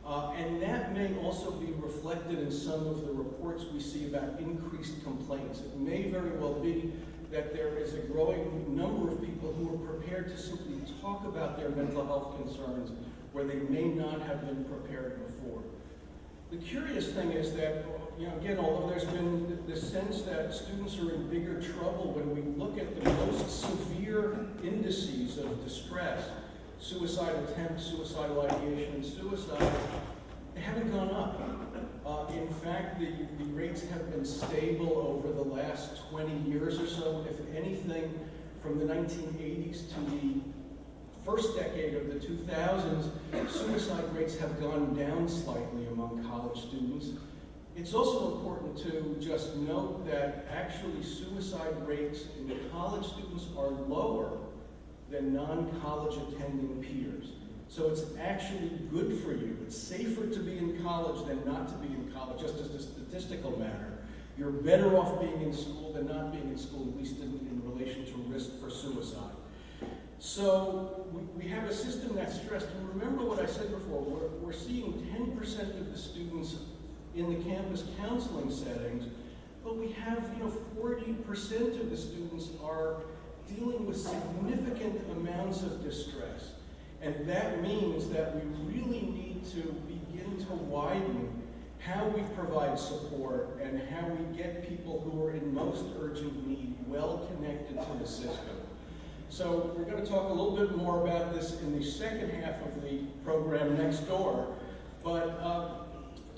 And that may also be reflected in some of the reports we see about increased complaints. It may very well be that there is a growing number of people who are prepared to simply talk about their mental health concerns where they may not have been prepared before. The curious thing is that, again, although there's been the sense that students are in bigger trouble, when we look at the most severe indices of distress, suicide attempts, suicidal ideation, and suicide, they haven't gone up. In fact, the rates have been stable over the last 20 years or so. If anything, from the 1980s to the first decade of the 2000s, suicide rates have gone down slightly among college students. It's also important to just note that actually suicide rates in the college students are lower than non-college attending peers. So it's actually good for you. It's safer to be in college than not to be in college, just as a statistical matter. You're better off being in school than not being in school, at least in relation to risk for suicide. So we have a system that's stressed. And remember what I said before, we're seeing 10% of the students in the campus counseling settings, but we have 40% of the students are dealing with significant amounts of distress. And that means that we really need to begin to widen how we provide support and how we get people who are in most urgent need well connected to the system. So we're going to talk a little bit more about this in the second half of the program next door. But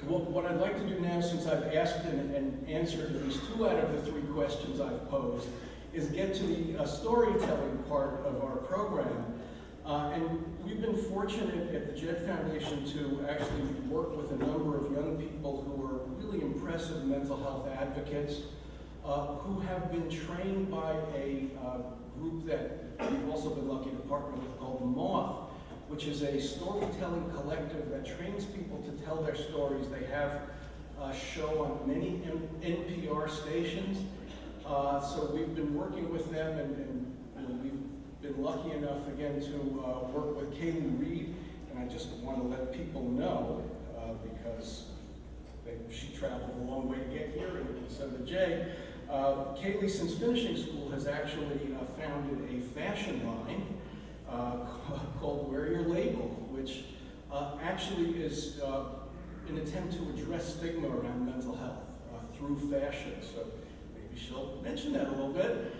what I'd like to do now, since I've asked and answered at least 2 out of the 3 questions I've posed, is get to the storytelling part of our program. And we've been fortunate at the Jed Foundation to actually work with a number of young people who are really impressive mental health advocates who have been trained by a group that we've also been lucky to partner with called Moth, which is a storytelling collective that trains people to tell their stories. They have a show on many NPR stations. So we've been working with them, and we've been lucky enough again to work with Kaylee Reed, and I just want to let people know because she traveled a long way to get here, and so did Jay. Kaylee, since finishing school, has actually founded a fashion line called Wear Your Label, which actually is an attempt to address stigma around mental health through fashion. So maybe she'll mention that a little bit.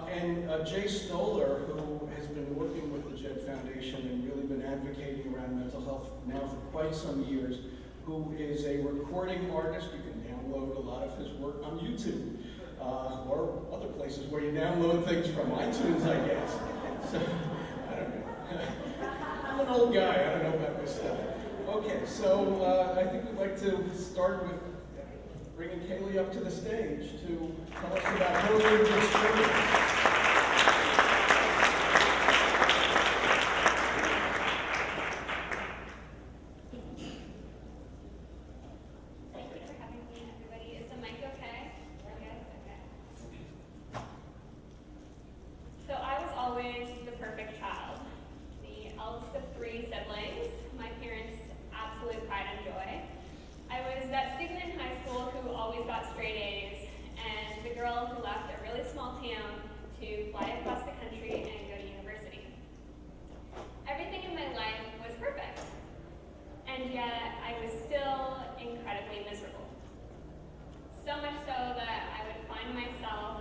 And Jay Stoller, who has been working with the Jed Foundation and really been advocating around mental health now for quite some years, who is a recording artist. You can download a lot of his work on YouTube or other places where you download things from iTunes, I guess. So, I don't know. I'm an old guy, I don't know about this stuff. Okay, so I think we'd like to start with bringing Kaylee up to the stage to tell us about her lived experience. Thank you for having me, everybody. Is the mic okay? Okay. So I was always the perfect child, the eldest of 3 siblings, my parents' absolute pride and joy. I was that student in high school who always got straight A's, and the girl who left a really small town to fly across the country and go to university. Everything in my life was perfect, and yet I was still incredibly miserable. So much so that I would find myself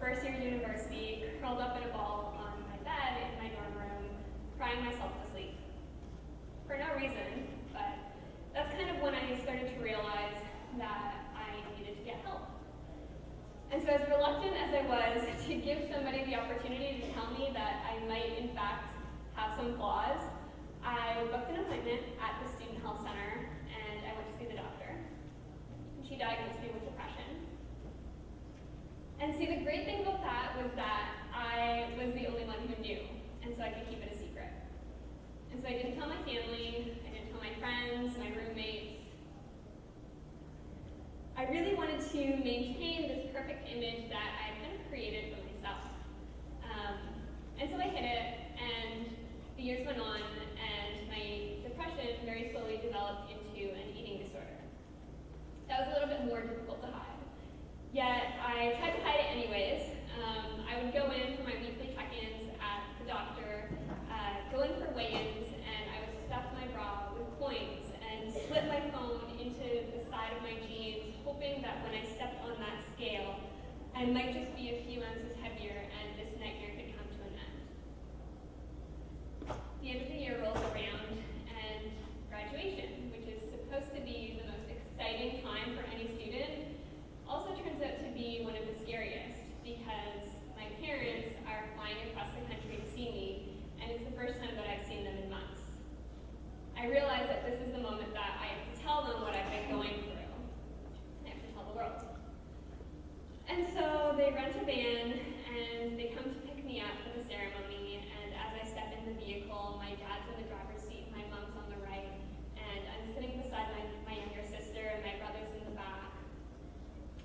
first year university, curled up in a ball on my bed in my dorm room, crying myself to sleep. For no reason, but that's kind of when I started to realize that I needed to get help. And so as reluctant as I was to give somebody the opportunity to tell me that I might in fact have some flaws, I booked an appointment at the student health center and I went to see the doctor. And she diagnosed me with depression. And see, the great thing about that was that I was the only one who knew, and so I could keep it a secret. And so I didn't tell my family, I didn't tell my friends, my roommates. I really wanted to maintain this perfect image that I had kind of created for myself. And so I hid it, and the years went on, and my depression very slowly developed into an eating disorder. That was a little bit more difficult to hide. Yet I tried to hide it anyways. I would go in for my weekly check-ins at the doctor, go in for weigh-ins, and I would stuff my bra with coins and slip my phone into the side of my jeans, hoping that when I stepped on that scale, I might just be a few ounces heavier and this nightmare could come to an end. The end of the year rolls around and graduation, which is supposed to be the most exciting time for any student, also turns out to be one of the scariest because my parents are flying across the country to see me, and it's the first time that I've seen them in months. I realize that this is the moment that I have to tell them what I've been going through. I have to tell the world. And so they rent a van, and they come to pick me up for the ceremony, and as I step in the vehicle, my dad's in the driver's seat, my mom's on the right, and I'm sitting beside my younger sister, and my brother's in the back.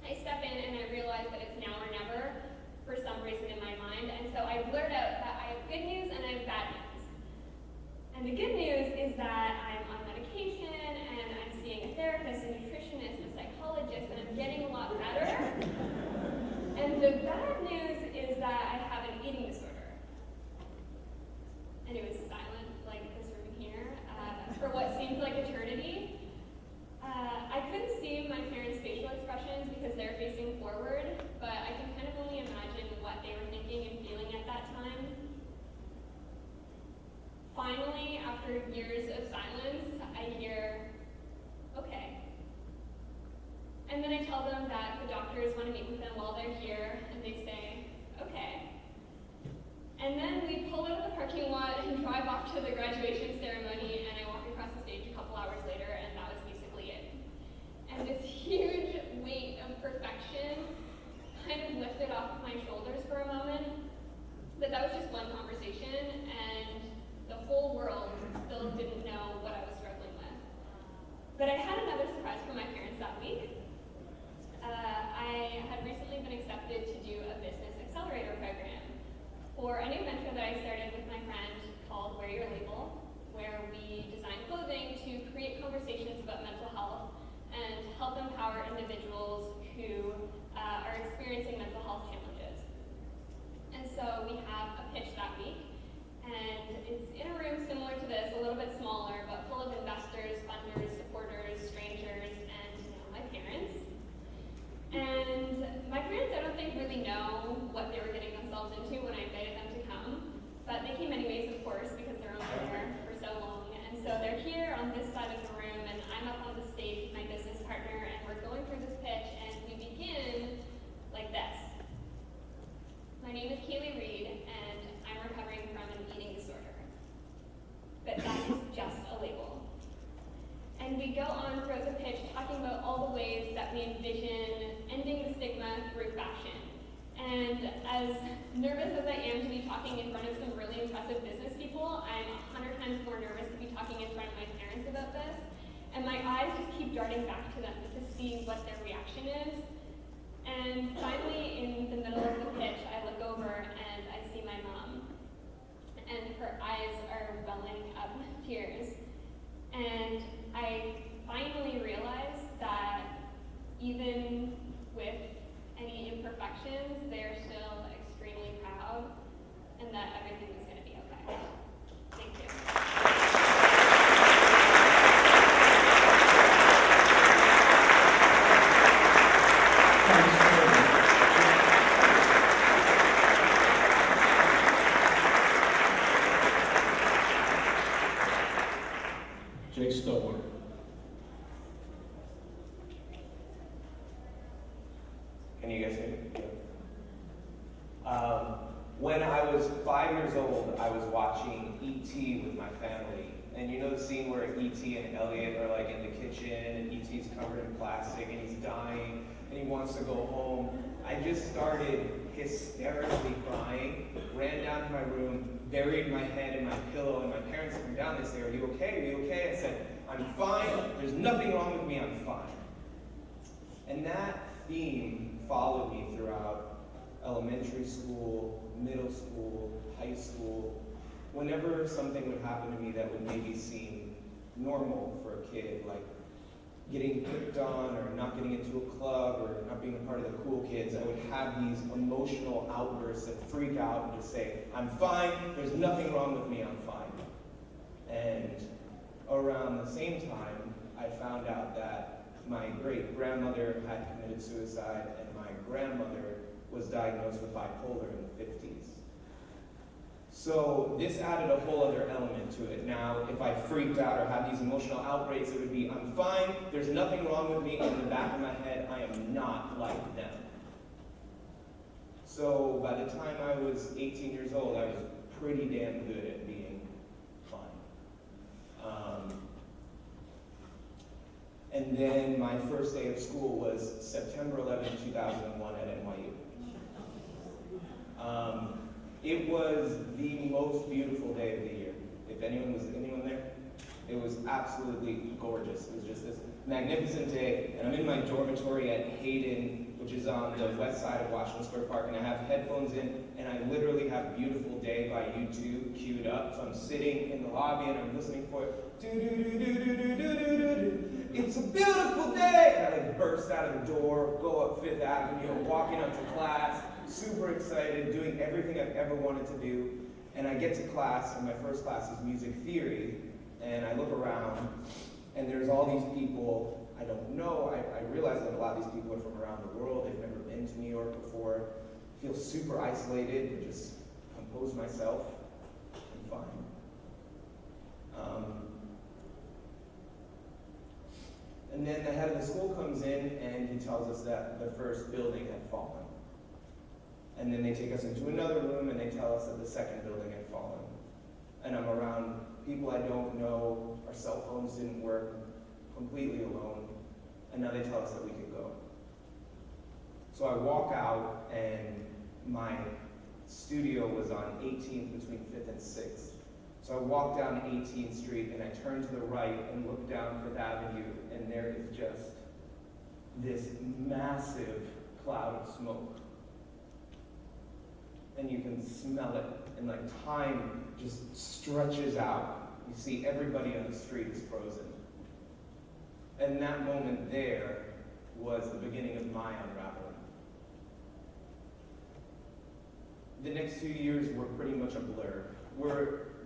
I step in and I realize that it's now or never for some reason in my mind, and so I blurt out that I have good news and I have bad news. And the good news is that I'm on medication and I'm seeing a therapist, a nutritionist, a psychologist, and I'm getting a lot better. And the bad news is that I have an eating disorder. And it was silent, like this room here, for what seemed like eternity. I couldn't see my parents' facial expressions because they're facing forward, but I can kind of only imagine what they were thinking and feeling at that time. Finally, after years of silence, I hear, okay. And then I tell them that the doctors want to meet with them while they're here, and they say, okay. And then we pull out of the parking lot and drive off to the graduation ceremony, and I walk across the stage a couple hours later, and that was basically it. And this huge weight of perfection kind of lifted off of my shoulders for a moment. But that was just one conversation, and the whole world still didn't know what I was struggling with. But I had another surprise for my parents that week. I had recently been accepted to do a business accelerator program for a new venture that I started with my friend called Wear Your Label, where we design clothing to create conversations about mental health and help empower individuals who are experiencing mental health challenges. And so we have a pitch that week, and it's in a room similar to this, a little bit smaller, but full of investors, funders, supporters, strangers, and my parents. we envision ending the stigma through fashion. And as nervous as I am to be talking in front of some really impressive business people, I'm 100 times more nervous to be talking in front of my parents about this. And my eyes just keep darting back to them to see what their reaction is. And finally, in the middle of the pitch, I look over and I see my mom. And her eyes are welling up tears. And I finally realize that even with any imperfections, they're still extremely proud and that everything is going to be okay. Thank you. Jake Stillwater. Can you guys hear me? When I was 5 years old, I was watching E.T. with my family. And you know the scene where E.T. and Elliot are like in the kitchen and E.T.'s covered in plastic and he's dying and he wants to go home. I just started hysterically crying, ran down to my room, buried my head in my pillow, and my parents came down. They said, "Are you okay? Are you okay?" I said, "I'm fine. There's nothing wrong with me. I'm fine." And that theme followed me throughout elementary school, middle school, high school. Whenever something would happen to me that would maybe seem normal for a kid, like getting picked on or not getting into a club or not being a part of the cool kids, I would have these emotional outbursts that freak out and just say, "I'm fine, there's nothing wrong with me, I'm fine." And around the same time, I found out that my great-grandmother had committed suicide and my grandmother was diagnosed with bipolar in the 50s. So this added a whole other element to it. Now, if I freaked out or had these emotional outbreaks, it would be, "I'm fine, there's nothing wrong with me." In the back of my head, I am not like them. So by the time I was 18 years old, I was pretty damn good at being fine. And then my first day of school was September 11, 2001 at NYU. It was the most beautiful day of the year. If anyone there? It was absolutely gorgeous. It was just this magnificent day, and I'm in my dormitory at Hayden, which is on the west side of Washington Square Park, and I have headphones in, and I literally have Beautiful Day by U2 queued up, so I'm sitting in the lobby and I'm listening for it. Do-do-do-do-do-do-do-do-do. It's a beautiful day! And I like burst out of the door, go up Fifth Avenue, walking up to class, super excited, doing everything I've ever wanted to do. And I get to class, and my first class is music theory, and I look around, and there's all these people I don't know. I realize that a lot of these people are from around the world. They've never been to New York before. I feel super isolated, but just compose myself. I'm fine. And then the head of the school comes in, and he tells us that the first building had fallen. And then they take us into another room, and they tell us that the second building had fallen. And I'm around people I don't know, our cell phones didn't work, completely alone, and now they tell us that we can go. So I walk out, and my studio was on 18th between 5th and 6th. So I walk down 18th Street, and I turn to the right and look down 5th Avenue, and there is just this massive cloud of smoke. And you can smell it, and like time just stretches out. You see everybody on the street is frozen. And that moment there was the beginning of my unraveling. The next 2 years were pretty much a blur.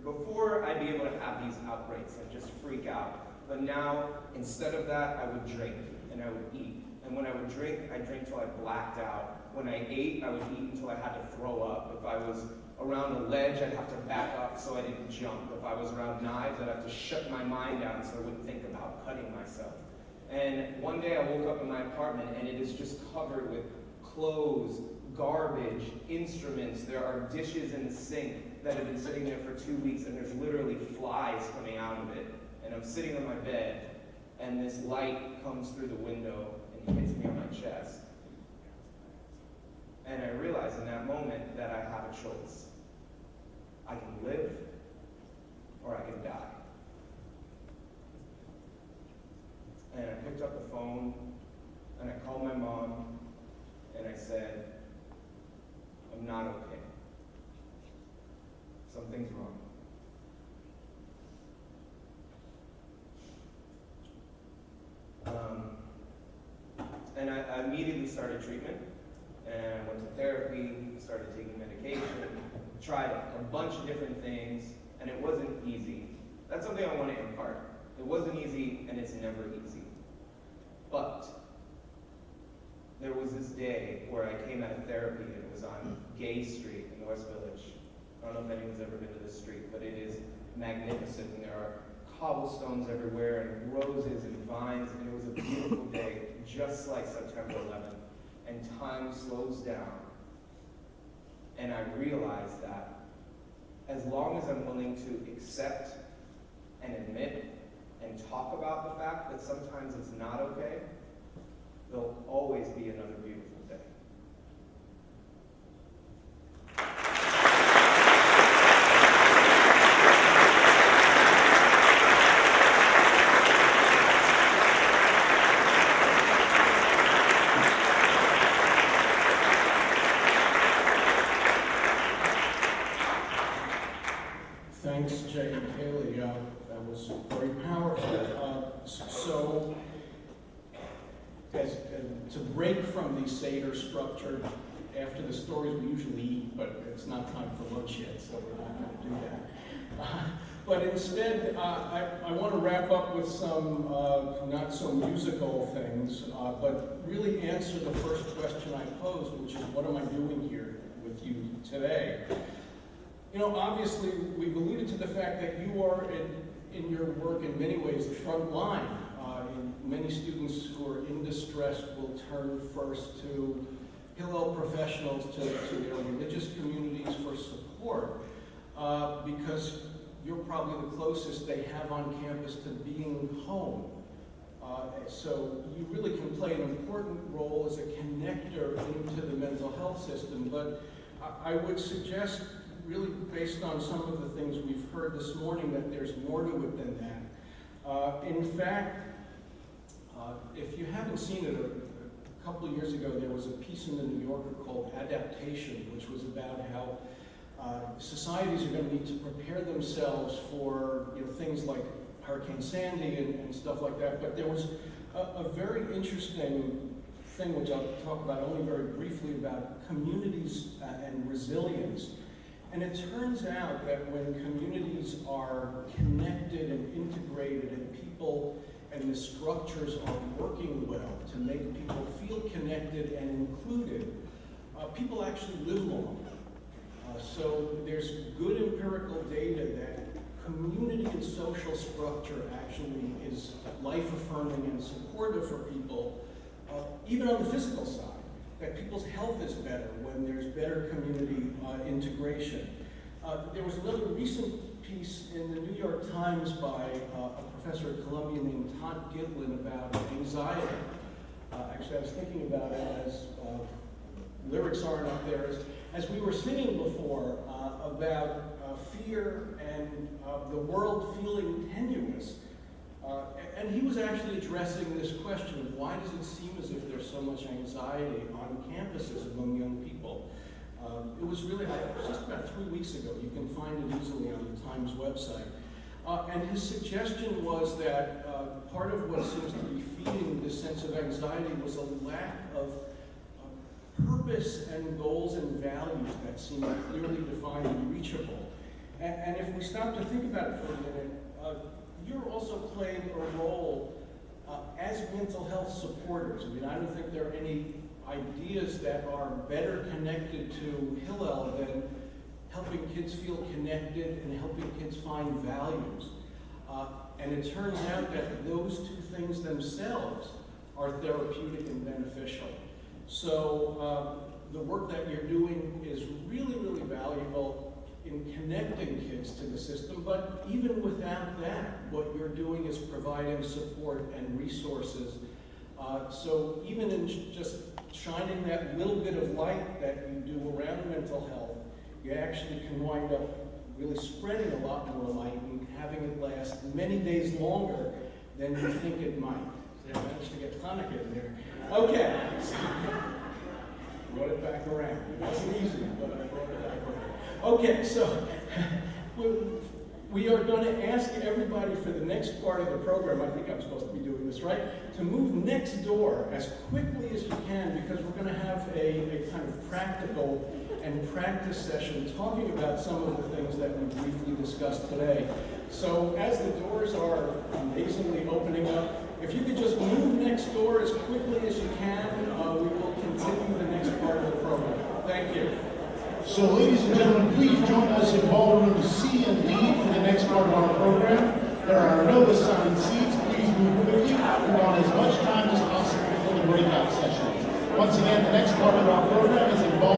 Before I'd be able to have these outbreaks and just freak out. But now, instead of that, I would drink and I would eat. And when I would drink, I'd drink till I blacked out. When I ate, I would eat until I had to throw up. If I was around a ledge, I'd have to back up so I didn't jump. If I was around knives, I'd have to shut my mind down so I wouldn't think about cutting myself. And one day I woke up in my apartment and it is just covered with clothes, garbage, instruments. There are dishes in the sink that have been sitting there for 2 weeks, and there's literally flies coming out of it. And I'm sitting on my bed, and this light comes through the window and hits me on choice. I can live or I can die. And I picked up the phone and I called my mom and I said, I'm not okay. Something's wrong. And I immediately started treatment, and I went to therapy, started taking medication, tried a bunch of different things, and it wasn't easy. That's something I want to impart. It wasn't easy, and it's never easy. But there was this day where I came out of therapy, and it was on Gay Street in the West Village. I don't know if anyone's ever been to this street, but it is magnificent, and there are cobblestones everywhere, and roses and vines, and it was a beautiful day, just like September 11th, and time slows down. And I realized that as long as I'm willing to accept and admit and talk about the fact that sometimes it's not okay, there'll always be another beautiful day. Thanks, Jay and Haley. That was very powerful. So, to break from the Seder structure, after the stories we usually eat, but it's not time for lunch yet, so we're not going to do that. But instead, I want to wrap up with some not so musical things, but really answer the first question I posed, which is, what am I doing here with you today? You know, obviously, we've alluded to the fact that you are, in your work, in many ways, the front line. Many students who are in distress will turn first to Hillel professionals, to their religious communities for support, because you're probably the closest they have on campus to being home. So you really can play an important role as a connector into the mental health system. But I would suggest, really based on some of the things we've heard this morning, that there's more to it than that. In fact, if you haven't seen it, a couple of years ago there was a piece in the New Yorker called Adaptation, which was about how societies are going to need to prepare themselves for things like Hurricane Sandy and stuff like that. But there was a very interesting thing, which I'll talk about only very briefly, about communities and resilience. And it turns out that when communities are connected and integrated, and people and the structures are working well to make people feel connected and included, people actually live longer. So there's good empirical data that community and social structure actually is life-affirming and supportive for people, even on the physical side, that people's health is better when there's better community integration. There was another recent piece in the New York Times by a professor at Columbia named Todd Gitlin about anxiety. Actually, I was thinking about it as lyrics aren't up there. As we were singing before about fear and the world feeling tenuous. And he was actually addressing this question of why does it seem as if there's so much anxiety on campuses among young people? It was really, just about 3 weeks ago. You can find it easily on the Times website. And his suggestion was that part of what seems to be feeding this sense of anxiety was a lack of purpose and goals and values that seem clearly defined and reachable. And if we stop to think about it for a minute, you're also playing a role as mental health supporters. I mean, I don't think there are any ideas that are better connected to Hillel than helping kids feel connected and helping kids find values. And it turns out that those two things themselves are therapeutic and beneficial. So the work that you're doing is really, really valuable in connecting kids to the system, but even without that, what you're doing is providing support and resources. So even in just shining that little bit of light that you do around mental health you actually can wind up really spreading a lot more light and having it last many days longer than you think it might. So I managed to get Hanukkah in there. Okay. Brought it back around. It wasn't easy, but I brought it back around. Okay, so we are going to ask everybody for the next part of the program, I think I'm supposed to be doing this right, to move next door as quickly as you can, because we're going to have a kind of practical and practice session talking about some of the things that we briefly discussed today. So as the doors are amazingly opening up, if you could just move next door as quickly as you can, we will continue the next part of the program. Thank you. So ladies and gentlemen, please join us in ballroom C and D for the next part of our program. There are no assigned seats. Please move quickly. We want as much time as possible for the breakout sessions. Once again, the next part of our